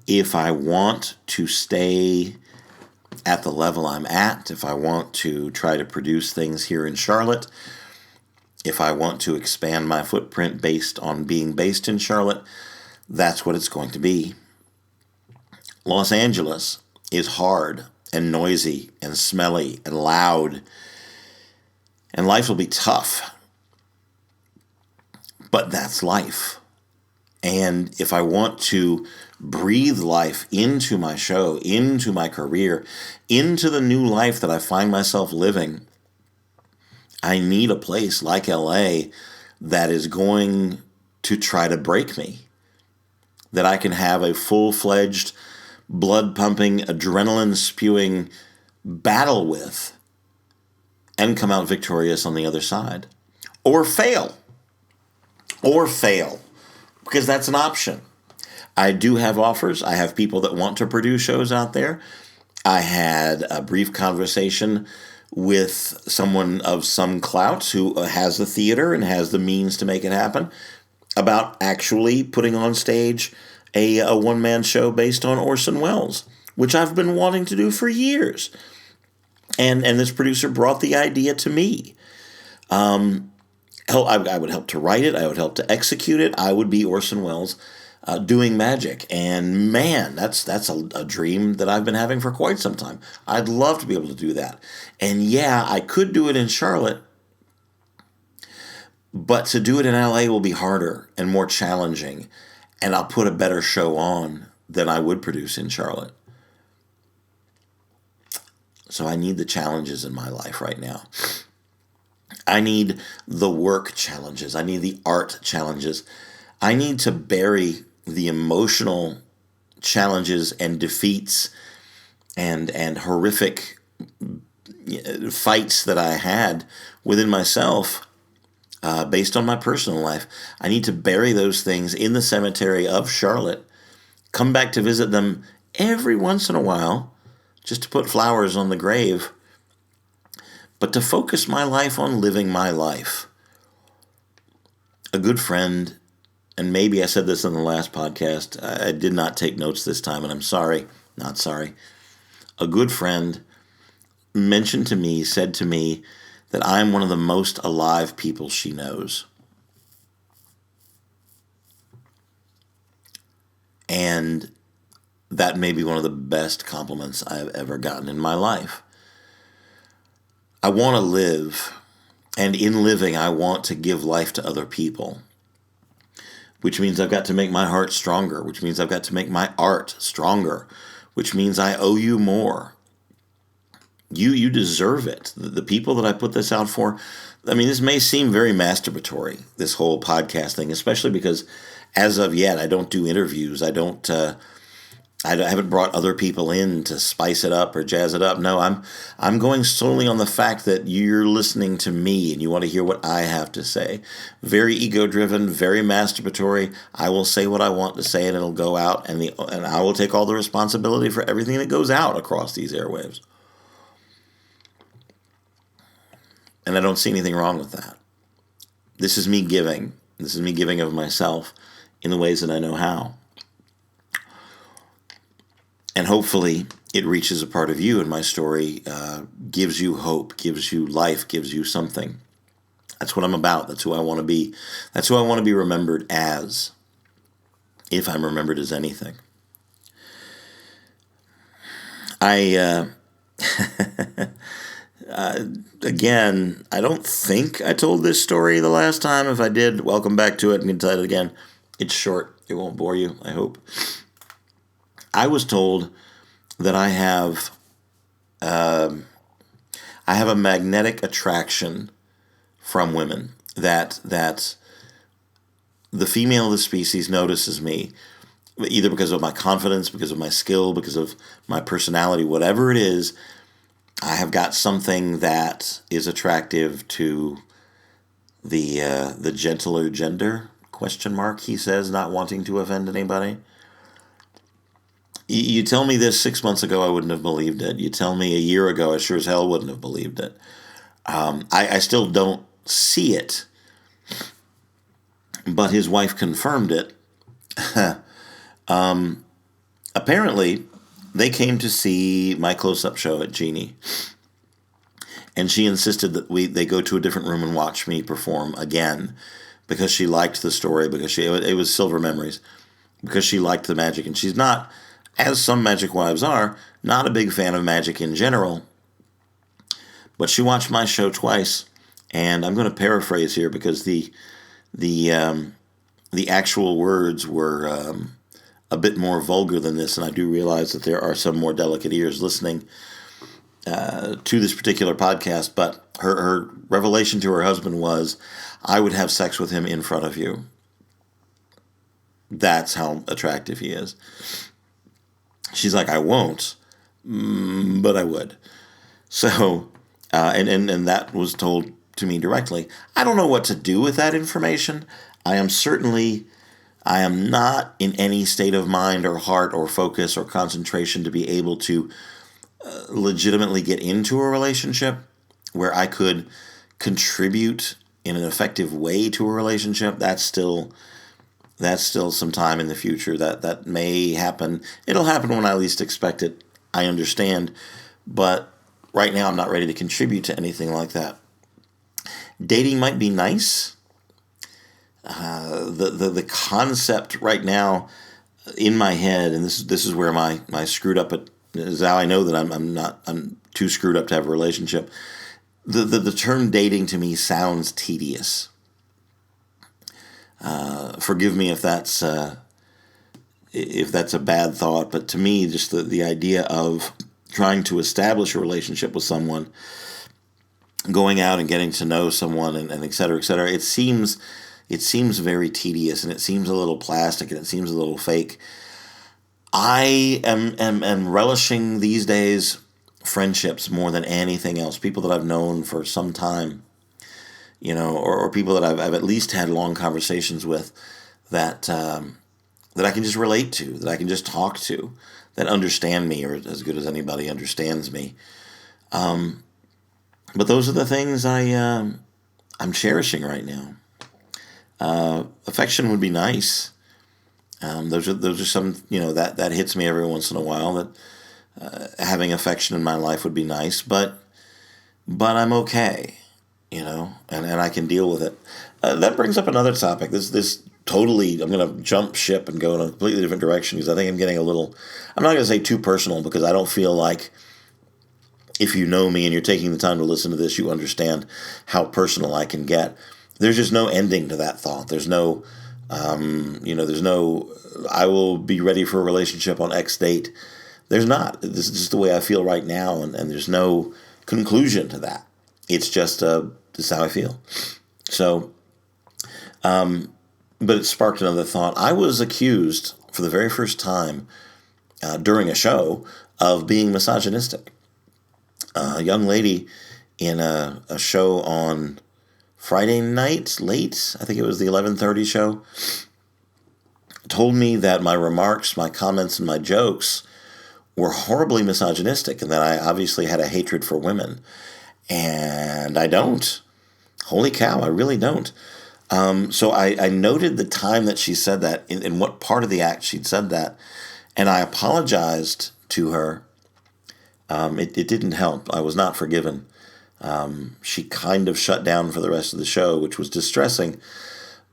if I want to stay at the level I'm at, if I want to try to produce things here in Charlotte, if I want to expand my footprint based on being based in Charlotte, that's what it's going to be. Los Angeles is hard and noisy and smelly and loud, and life will be tough. But that's life. And if I want to breathe life into my show, into my career, into the new life that I find myself living, I need a place like LA that is going to try to break me, that I can have a full-fledged, blood-pumping, adrenaline-spewing battle with and come out victorious on the other side. Or fail. Because that's an option. I do have offers. I have people that want to produce shows out there. I had a brief conversation with someone of some clout who has the theater and has the means to make it happen about actually putting on stage a one-man show based on Orson Welles, which I've been wanting to do for years. And this producer brought the idea to me. I would help to write it. I would help to execute it. I would be Orson Welles doing magic. And man, that's a dream that I've been having for quite some time. I'd love to be able to do that. And yeah, I could do it in Charlotte, but to do it in LA will be harder and more challenging. And I'll put a better show on than I would produce in Charlotte. So I need the challenges in my life right now. I need the work challenges. I need the art challenges. I need to bury the emotional challenges and defeats and horrific fights that I had within myself based on my personal life. I need to bury those things in the cemetery of Charlotte, come back to visit them every once in a while, just to put flowers on the grave, but to focus my life on living my life. A good friend, and maybe I said this in the last podcast, I did not take notes this time, and I'm sorry, not sorry. A good friend said to me that I'm one of the most alive people she knows. And that may be one of the best compliments I've ever gotten in my life. I want to live, and in living, I want to give life to other people, which means I've got to make my heart stronger, which means I've got to make my art stronger, which means I owe you more. You deserve it. The people that I put this out for, I mean, this may seem very masturbatory, this whole podcast thing, especially because as of yet, I don't do interviews. I haven't brought other people in to spice it up or jazz it up. No, I'm going solely on the fact that you're listening to me and you want to hear what I have to say. Very ego-driven, very masturbatory. I will say what I want to say and it'll go out, and I will take all the responsibility for everything that goes out across these airwaves. And I don't see anything wrong with that. This is me giving. This is me giving of myself in the ways that I know how. And hopefully it reaches a part of you, and my story gives you hope, gives you life, gives you something. That's what I'm about. That's who I want to be. That's who I want to be remembered as, if I'm remembered as anything. Again, I don't think I told this story the last time. If I did, welcome back to it. I'm going to tell it again. It's short. It won't bore you, I hope. I was told that I have I have a magnetic attraction from women that the female of the species notices me, either because of my confidence, because of my skill, because of my personality, whatever it is. I have got something that is attractive to the gentler gender, question mark, he says, not wanting to offend anybody. You tell me this 6 months ago, I wouldn't have believed it. You tell me a year ago, I sure as hell wouldn't have believed it. I still don't see it, but his wife confirmed it. Apparently, they came to see my close-up show at Genie, and she insisted that they go to a different room and watch me perform again because she liked the story, because it was Silver Memories, because she liked the magic, and she's not, as some magic wives are, not a big fan of magic in general. But she watched my show twice, and I'm going to paraphrase here because the actual words were a bit more vulgar than this, and I do realize that there are some more delicate ears listening to this particular podcast. But her revelation to her husband was, "I would have sex with him in front of you." That's how attractive he is. She's like, "I won't, but I would." So, and that was told to me directly. I don't know what to do with that information. I am not in any state of mind or heart or focus or concentration to be able to legitimately get into a relationship where I could contribute in an effective way to a relationship. That's still some time in the future. That may happen. It'll happen when I least expect it. I understand, but right now I'm not ready to contribute to anything like that. Dating might be nice. The concept right now in my head, and this is where my screwed up is how I know that I'm too screwed up to have a relationship. The term dating to me sounds tedious. Forgive me if that's a bad thought, but to me, just the idea of trying to establish a relationship with someone, going out and getting to know someone, and et cetera, it seems very tedious, and it seems a little plastic, and it seems a little fake. I am relishing these days friendships more than anything else. People that I've known for some time, or people that I've at least had long conversations with that I can just relate to, that I can just talk to, that understand me, or as good as anybody understands me. But those are the things I'm cherishing right now. Affection would be nice. Those are some, that hits me every once in a while, that having affection in my life would be nice, but I'm okay, and I can deal with it. That brings up another topic. This totally, I'm going to jump ship and go in a completely different direction because I think I'm getting I'm not going to say too personal, because I don't feel like, if you know me and you're taking the time to listen to this, you understand how personal I can get. There's just no ending to that thought. There's no, there's no, I will be ready for a relationship on X date. There's not. This is just the way I feel right now, and there's no conclusion to that. It's just, this is how I feel. So, but it sparked another thought. I was accused for the very first time during a show of being misogynistic. A young lady in a show on Friday night, late, I think it was the 11:30 show, told me that my remarks, my comments, and my jokes were horribly misogynistic, and that I obviously had a hatred for women. And I don't. Holy cow, I really don't. So I noted the time that she said that, in what part of the act she'd said that, and I apologized to her. It didn't help. I was not forgiven. She kind of shut down for the rest of the show, which was distressing,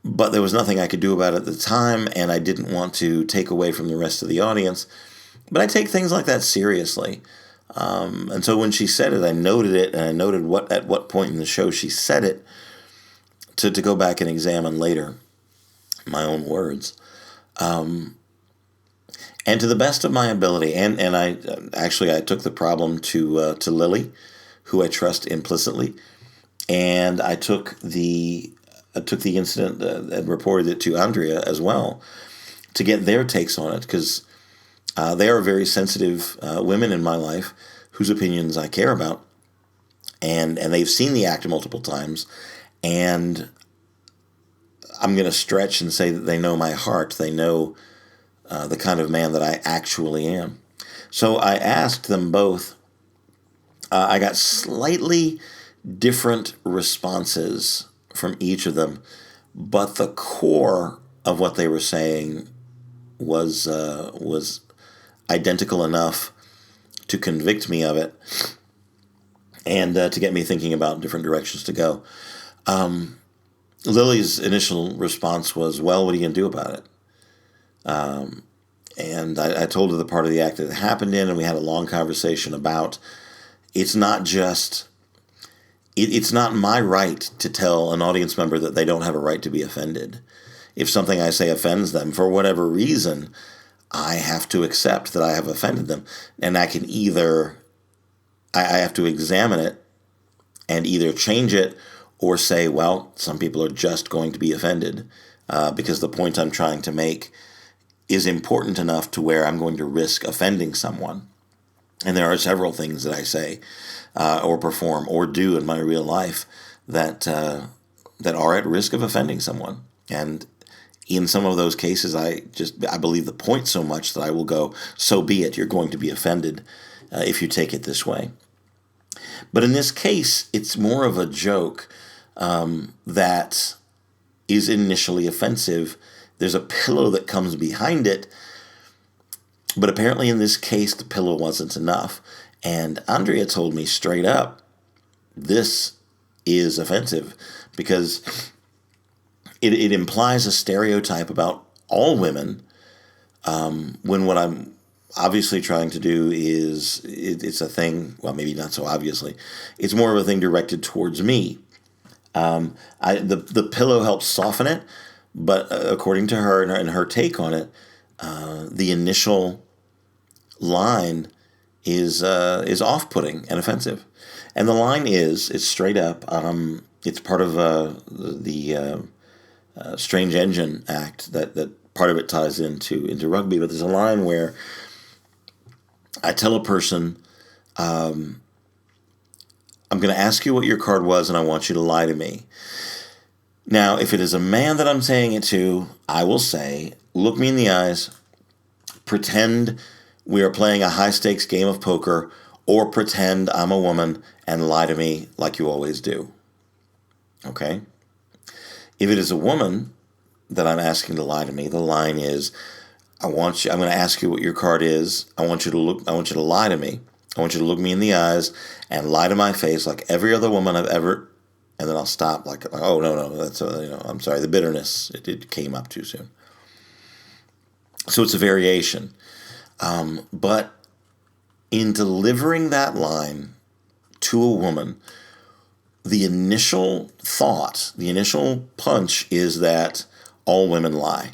but there was nothing I could do about it at the time, and I didn't want to take away from the rest of the audience. But I take things like that seriously. And so when she said it, I noted it, and I noted at what point in the show she said it, to go back and examine later my own words. And And to the best of my ability, and I took the problem to Lily, who I trust implicitly, and I took the incident and reported it to Andrea as well to get their takes on it, because they are very sensitive women in my life whose opinions I care about, and they've seen the act multiple times, and I'm going to stretch and say that they know my heart. They know the kind of man that I actually am. So I asked them both. I got slightly different responses from each of them, but the core of what they were saying was identical enough to convict me of it, and to get me thinking about different directions to go. Lily's initial response was, "Well, what are you going to do about it?" And I told her the part of the act that it happened in, and we had a long conversation about it's not just it's not my right to tell an audience member that they don't have a right to be offended. If something I say offends them for whatever reason, I have to accept that I have offended them, and I can either I have to examine it and either change it or say, well, some people are just going to be offended because the point I'm trying to make is important enough to where I'm going to risk offending someone. And there are several things that I say or perform or do in my real life that are at risk of offending someone. And in some of those cases, I believe the point so much that I will go, so be it, you're going to be offended if you take it this way. But in this case, it's more of a joke that is initially offensive. There's a pillow that comes behind it, but apparently in this case, the pillow wasn't enough. And Andrea told me straight up, this is offensive because it implies a stereotype about all women, when what I'm obviously trying to do is, it's a thing, well, maybe not so obviously, it's more of a thing directed towards me. The pillow helps soften it, but according to her and her take on it, the initial line is off-putting and offensive. And the line it's straight up, it's part of the Strange Engine Act that part of it ties into rugby, but there's a line where I tell a person, I'm going to ask you what your card was, and I want you to lie to me. Now, if it is a man that I'm saying it to, I will say, look me in the eyes, pretend we are playing a high-stakes game of poker, or pretend I'm a woman and lie to me like you always do. Okay? If it is a woman that I'm asking to lie to me, the line is, I'm going to ask you what your card is. I want you to lie to me. I want you to look me in the eyes and lie to my face like every other woman I've ever, and then I'll stop like oh, no, that's, I'm sorry, the bitterness, it came up too soon. So it's a variation. But in delivering that line to a woman, the initial thought, the initial punch is that all women lie.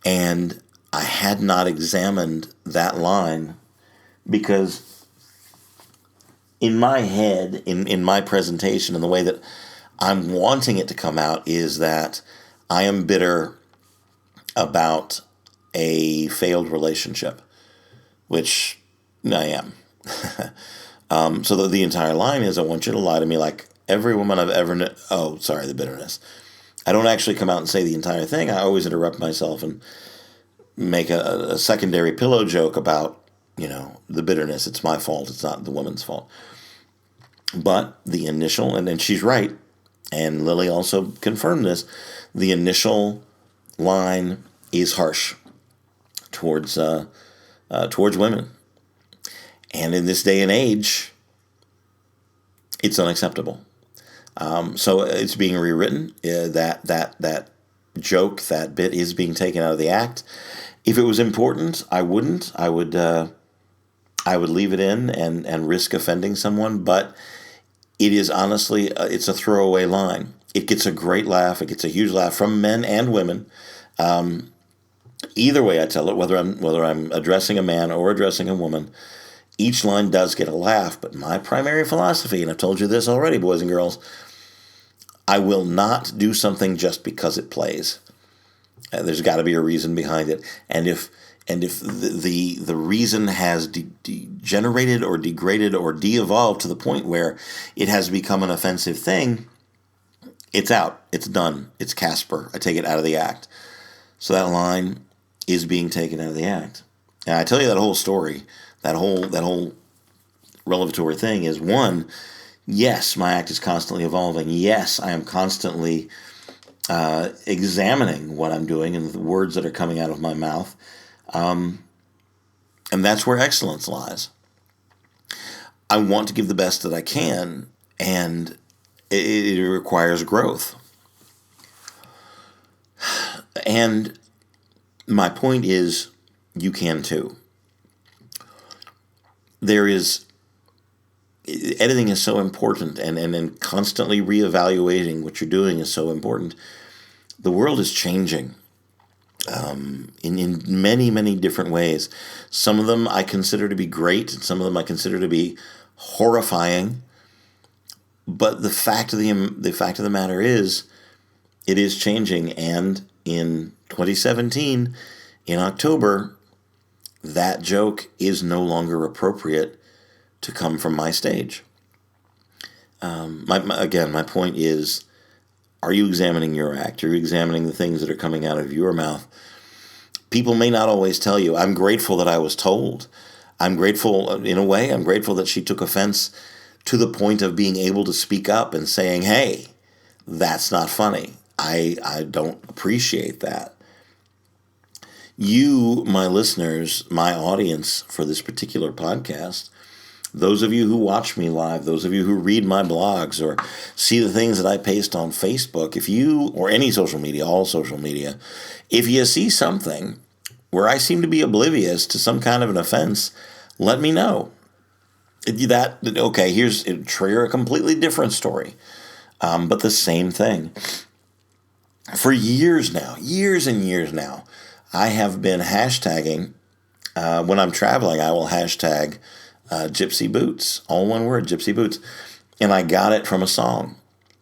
And I had not examined that line because in my head, in my presentation, and the way that I'm wanting it to come out is that I am bitter about a failed relationship, which I am. So the entire line is, I want you to lie to me like every woman I've ever known. Oh, sorry, the bitterness. I don't actually come out and say the entire thing. I always interrupt myself and make a secondary pillow joke about, the bitterness. It's my fault. It's not the woman's fault. But the initial, and she's right, and Lily also confirmed this, the initial line is harsh towards women. And in this day and age, it's unacceptable. So it's being rewritten. That joke, that bit is being taken out of the act. If it was important, I wouldn't. I would leave it in and risk offending someone. But it is honestly, it's a throwaway line. It gets a great laugh. It gets a huge laugh from men and women. Either way I tell it, whether I'm addressing a man or addressing a woman, each line does get a laugh. But my primary philosophy, and I've told you this already, boys and girls, I will not do something just because it plays. There's got to be a reason behind it. And if the reason has degenerated or degraded or de-evolved to the point where it has become an offensive thing, it's out. It's done. It's Casper. I take it out of the act. So that line is being taken out of the act. And I tell you that whole story, that whole revelatory thing is, one, yes, my act is constantly evolving. Yes, I am constantly examining what I'm doing and the words that are coming out of my mouth. And that's where excellence lies. I want to give the best that I can, and it requires growth. And my point is, you can too. Editing is so important, and constantly reevaluating what you're doing is so important. The world is changing in many, many different ways. Some of them I consider to be great, and some of them I consider to be horrifying. But the fact of the matter is, it is changing. And in 2017, in October, that joke is no longer appropriate to come from my stage. My point is, are you examining your act? Are you examining the things that are coming out of your mouth? People may not always tell you. I'm grateful that I was told. I'm grateful, in a way, I'm grateful that she took offense to the point of being able to speak up and saying, hey, that's not funny. I don't appreciate that. You, my listeners, my audience for this particular podcast, those of you who watch me live, those of you who read my blogs or see the things that I paste on Facebook, if you, or any social media, all social media, if you see something where I seem to be oblivious to some kind of an offense, let me know. Here's a trigger, a completely different story, but the same thing. For years and years now, I have been hashtagging, when I'm traveling, I will hashtag Gypsy Boots, all one word, Gypsy Boots. And I got it from a song.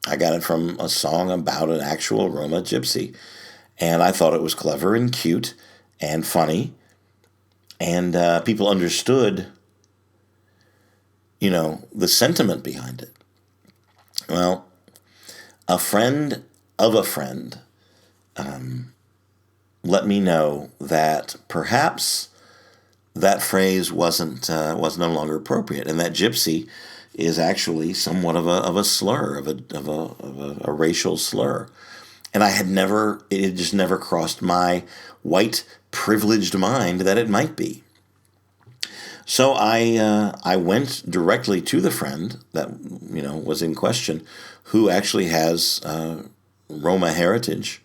I got it from a song about an actual Roma gypsy. And I thought it was clever and cute and funny. And people understood, the sentiment behind it. Well, a friend of a friend let me know that perhaps that phrase was no longer appropriate, and that gypsy is actually somewhat of a slur, of a racial slur. And it had just never crossed my white privileged mind that it might be. So I went directly to the friend that was in question, who actually has Roma heritage,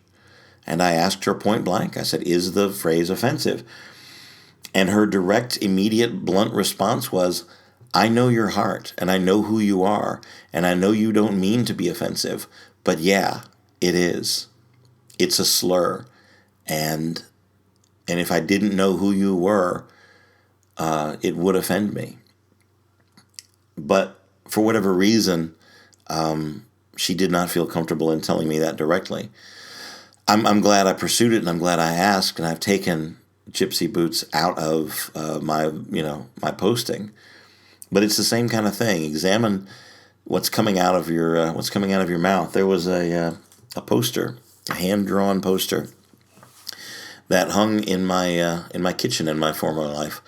and I asked her point blank. I said, "Is the phrase offensive?" And her direct, immediate, blunt response was, "I know your heart, and I know who you are, and I know you don't mean to be offensive, but yeah, it is. It's a slur, and if I didn't know who you were, it would offend me." But for whatever reason, she did not feel comfortable in telling me that directly. I'm glad I pursued it, and I'm glad I asked, and I've taken Gypsy Boots out of my posting. But it's the same kind of thing. Examine what's coming out of your mouth. There was a poster, a hand-drawn poster that hung in my kitchen in my former life.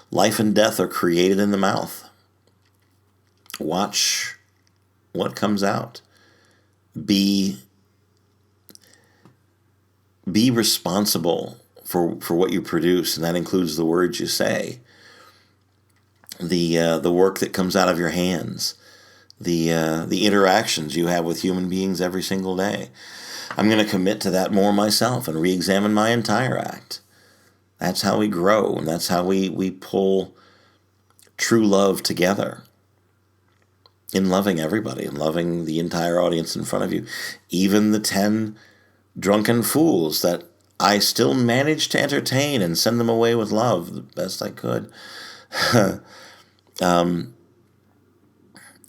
Life and death are created in the mouth. Watch what comes out. Be responsible for what you produce, and that includes the words you say, the work that comes out of your hands, the interactions you have with human beings every single day. I'm going to commit to that more myself and re-examine my entire act. That's how we grow, and that's how we pull true love together, in loving everybody and loving the entire audience in front of you, even the 10 drunken fools that I still managed to entertain and send them away with love the best I could.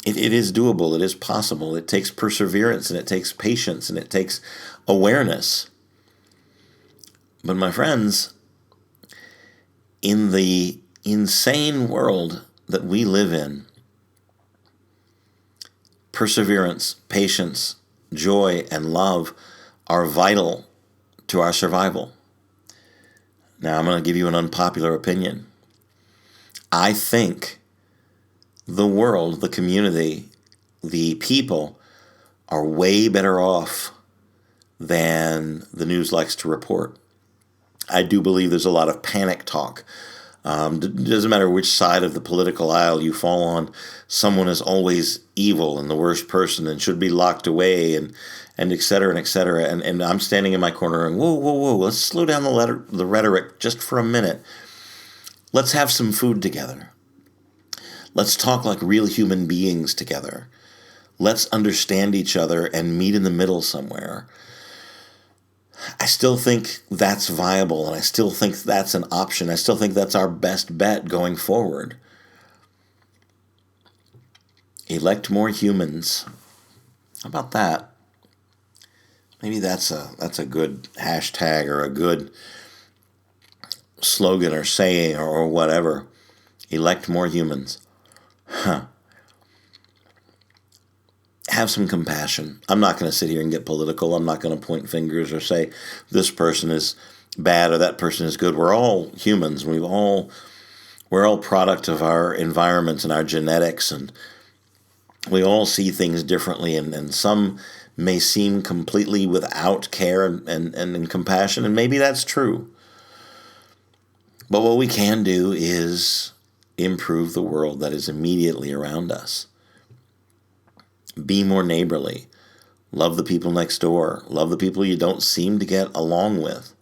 It is doable. It is possible. It takes perseverance, and it takes patience, and it takes awareness. But my friends, in the insane world that we live in, perseverance, patience, joy, and love are vital to our survival. Now, I'm going to give you an unpopular opinion. I think the world, the community, the people are way better off than the news likes to report. I do believe there's a lot of panic talk. It doesn't matter which side of the political aisle you fall on, someone is always evil and the worst person and should be locked away and et cetera and et cetera. And I'm standing in my corner and whoa, let's slow down the rhetoric just for a minute. Let's have some food together. Let's talk like real human beings together. Let's understand each other and meet in the middle somewhere. I still think that's viable, and I still think that's an option. I still think that's our best bet going forward. Elect more humans. How about that? Maybe that's a good hashtag or a good slogan or saying or whatever. Elect more humans. Have some compassion. I'm not going to sit here and get political. I'm not going to point fingers or say this person is bad or that person is good. We're all humans. We're all product of our environment and our genetics, and we all see things differently, and some may seem completely without care and compassion, and maybe that's true. But what we can do is improve the world that is immediately around us. Be more neighborly. Love the people next door. Love the people you don't seem to get along with.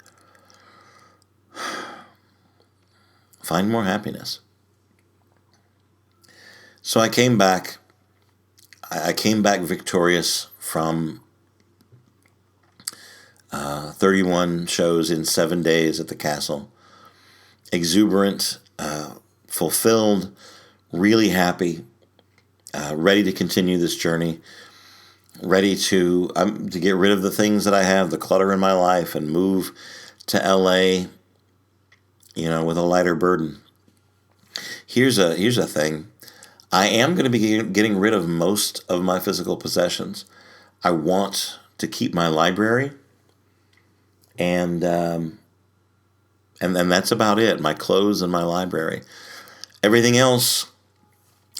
Find more happiness. So I came back victorious from 31 shows in 7 days at the castle. Exuberant, fulfilled, really happy. Ready to continue this journey, ready to get rid of the things that I have, the clutter in my life, and move to LA, with a lighter burden. Here's a thing. I am going to be getting rid of most of my physical possessions. I want to keep my library, and that's about it. My clothes and my library. Everything else,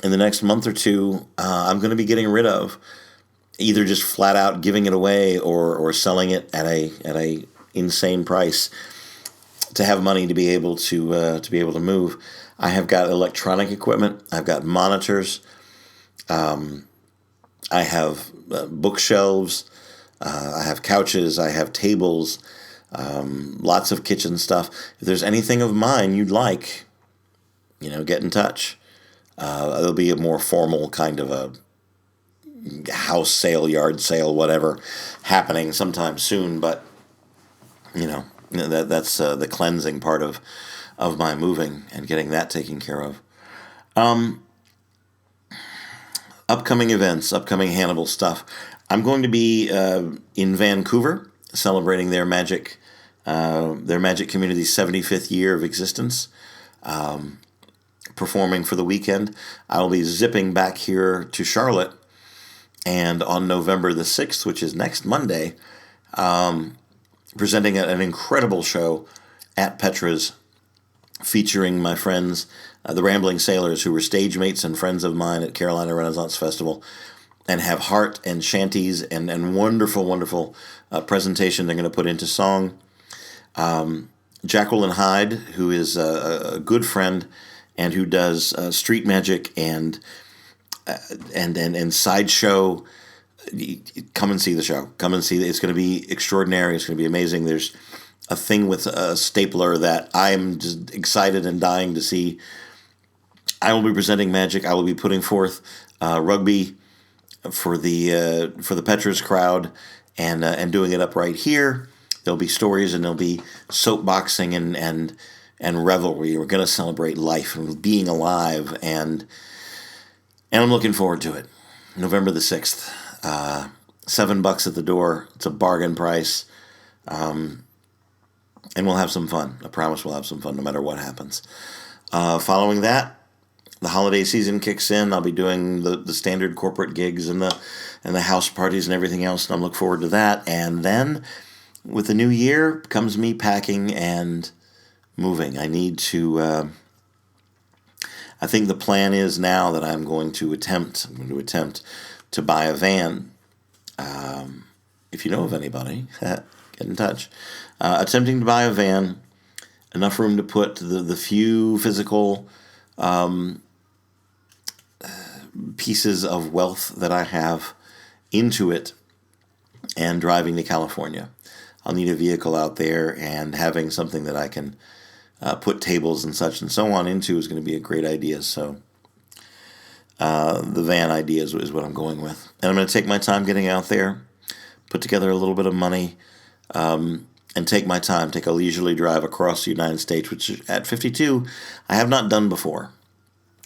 in the next month or two, I'm going to be getting rid of, either just flat out giving it away or selling it at a insane price to have money to be able to move. I have got electronic equipment. I've got monitors. I have bookshelves. I have couches. I have tables. Lots of kitchen stuff. If there's anything of mine you'd like, get in touch. There'll be a more formal kind of a house sale, yard sale, whatever, happening sometime soon. But that's the cleansing part of my moving and getting that taken care of. Upcoming events, upcoming Hannibal stuff. I'm going to be in Vancouver celebrating their magic community's 75th year of existence. Performing for the weekend. I'll be zipping back here to Charlotte, and on November the 6th, which is next Monday, presenting an incredible show at Petra's, featuring my friends, the Rambling Sailors, who were stage mates and friends of mine at Carolina Renaissance Festival, and have heart and shanties and wonderful, wonderful presentation they're going to put into song. Jacqueline Hyde, who is a good friend and who does street magic and sideshow. Come and see the show. Come and see it. It's going to be extraordinary. It's going to be amazing. There's a thing with a stapler that I'm just excited and dying to see. I will be presenting magic. I will be putting forth rugby for the Petras crowd and doing it up right here. There'll be stories and there'll be soapboxing and revelry. We're going to celebrate life and being alive, and I'm looking forward to it. November the 6th. $7 at the door. It's a bargain price. And we'll have some fun. I promise we'll have some fun no matter what happens. Following that, the holiday season kicks in. I'll be doing the standard corporate gigs and the house parties and everything else, and I'm looking forward to that. And then, with the new year, comes me packing and moving. I need to. I think the plan is now that I'm going to attempt to buy a van. If you know of anybody, get in touch. Attempting to buy a van, enough room to put the few physical pieces of wealth that I have into it, and driving to California. I'll need a vehicle out there, and having something that I can put tables and such and so on into is going to be a great idea. So the van idea is what I'm going with. And I'm going to take my time getting out there, put together a little bit of money, and take my time, take a leisurely drive across the United States, which at 52, I have not done before.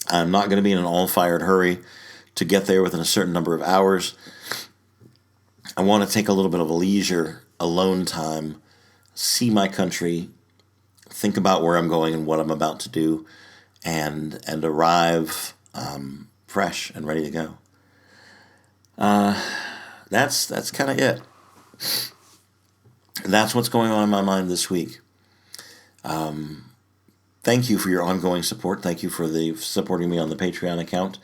I'm not going to be in an all-fired hurry to get there within a certain number of hours. I want to take a little bit of a leisure, alone time, see my country, think about where I'm going and what I'm about to do, and arrive fresh and ready to go. That's kind of it. That's what's going on in my mind this week. Thank you for your ongoing support. Thank you for supporting me on the Patreon account.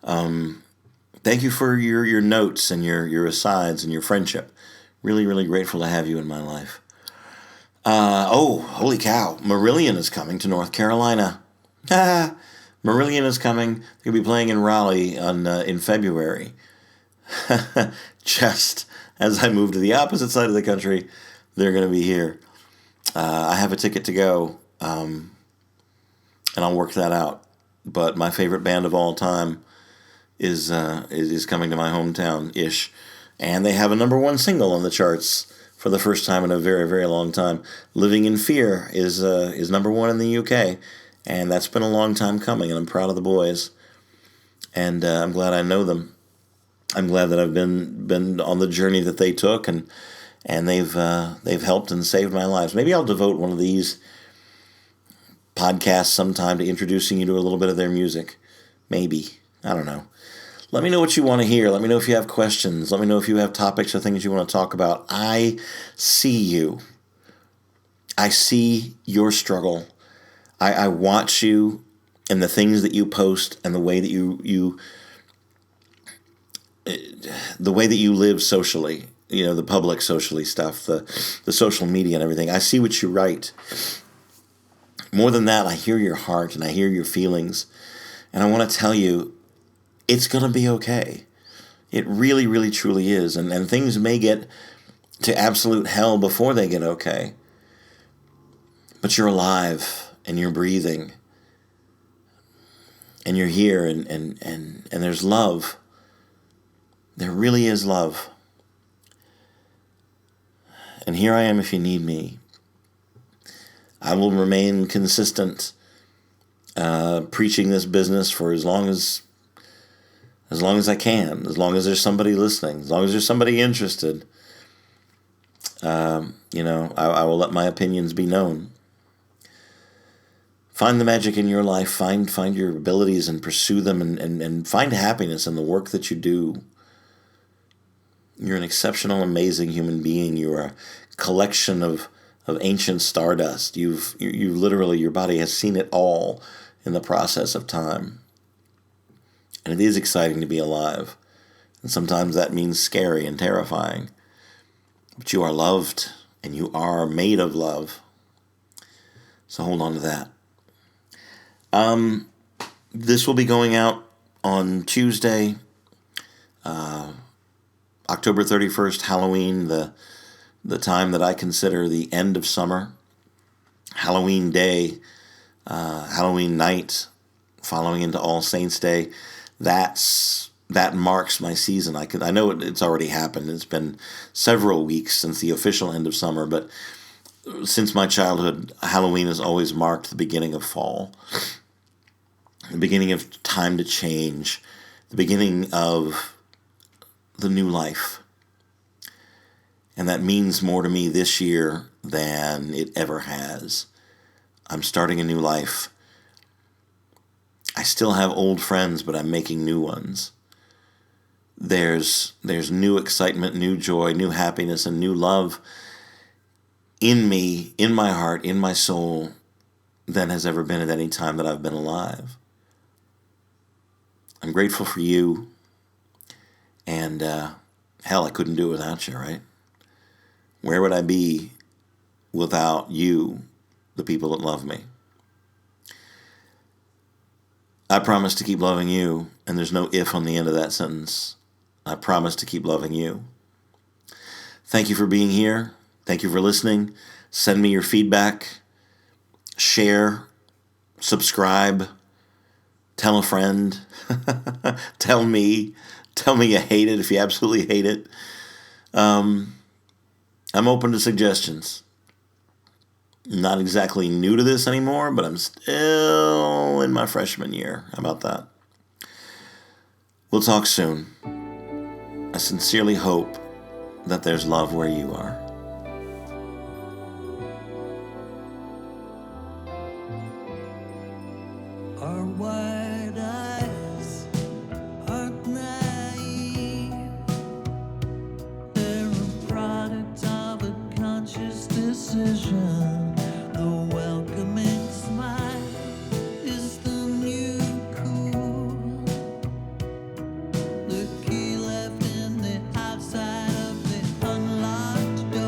Thank you for your notes and your asides and your friendship. Really, really grateful to have you in my life. Holy cow. Marillion is coming to North Carolina. Marillion is coming. They'll be playing in Raleigh in February. Just as I move to the opposite side of the country, they're going to be here. I have a ticket to go, and I'll work that out. But my favorite band of all time is coming to my hometown-ish. And they have a number one single on the charts for the first time in a very, very long time. Living in Fear is number one in the UK. And that's been a long time coming, and I'm proud of the boys. And I'm glad I know them. I'm glad that I've been on the journey that they took, and they've helped and saved my lives. Maybe I'll devote one of these podcasts sometime to introducing you to a little bit of their music. Maybe. I don't know. Let me know what you want to hear. Let me know if you have questions. Let me know if you have topics or things you want to talk about. I see you. I see your struggle. I watch you and the things that you post and the way that you live socially. You know, the public socially stuff, the social media and everything. I see what you write. More than that, I hear your heart and I hear your feelings. And I want to tell you, it's going to be okay. It really, really, truly is. And things may get to absolute hell before they get okay. But you're alive and you're breathing. And you're here and there's love. There really is love. And here I am if you need me. I will remain consistent, preaching this business for as long as I can, as long as there's somebody listening, as long as there's somebody interested. I will let my opinions be known. Find the magic in your life. Find your abilities and pursue them, and find happiness in the work that you do. You're an exceptional, amazing human being. You are a collection of ancient stardust. You've literally, your body has seen it all in the process of time. And it is exciting to be alive. And sometimes that means scary and terrifying. But you are loved, and you are made of love. So hold on to that. This will be going out on Tuesday, October 31st, Halloween, the time that I consider the end of summer. Halloween Day, Halloween night, following into All Saints Day. That's that marks my season. I know it's already happened. It's been several weeks since the official end of summer, but since my childhood, Halloween has always marked the beginning of fall, the beginning of time to change, the beginning of the new life. And that means more to me this year than it ever has. I'm starting a new life. I still have old friends, but I'm making new ones. There's new excitement, new joy, new happiness, and new love in me, in my heart, in my soul, than has ever been at any time that I've been alive. I'm grateful for you, and hell, I couldn't do it without you, right? Where would I be without you, the people that love me? I promise to keep loving you, and there's no if on the end of that sentence. I promise to keep loving you. Thank you for being here. Thank you for listening. Send me your feedback. Share. Subscribe. Tell a friend. Tell me. Tell me you hate it if you absolutely hate it. I'm open to suggestions. Not exactly new to this anymore, but I'm still in my freshman year. How about that? We'll talk soon. I sincerely hope that there's love where you are. Our wide eyes aren't naive. They're a product of a conscious decision. The welcoming smile is the new cool. The key left in the outside of the unlocked door.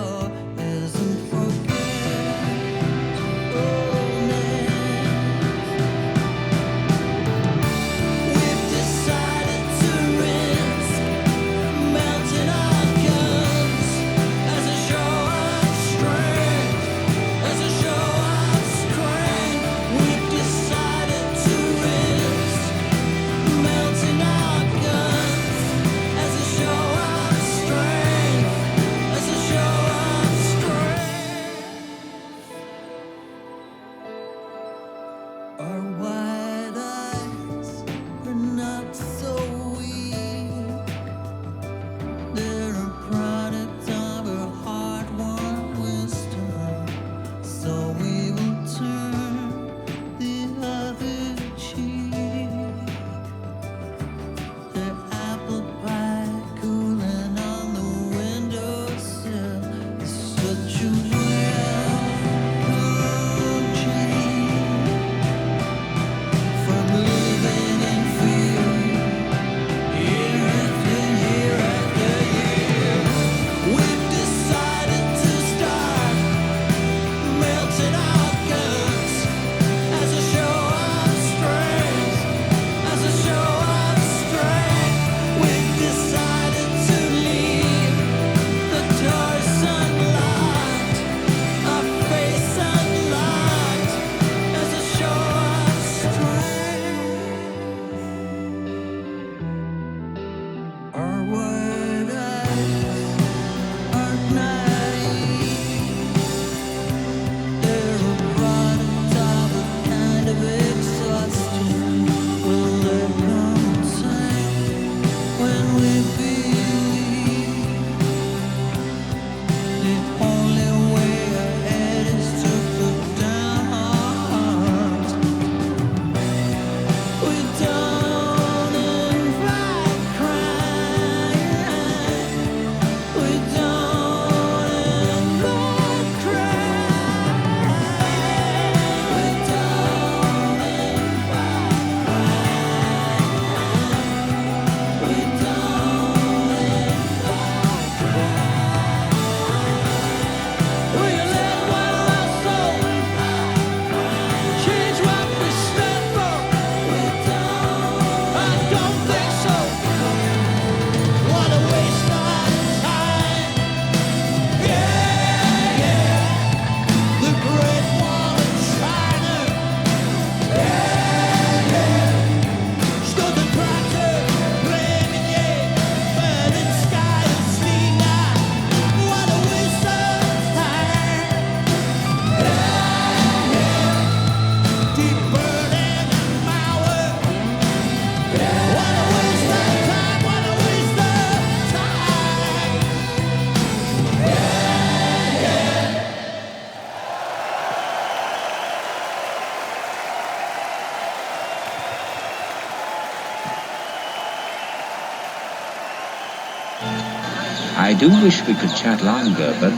I do wish we could chat longer, but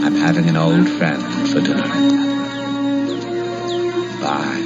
I'm having an old friend for dinner. Bye.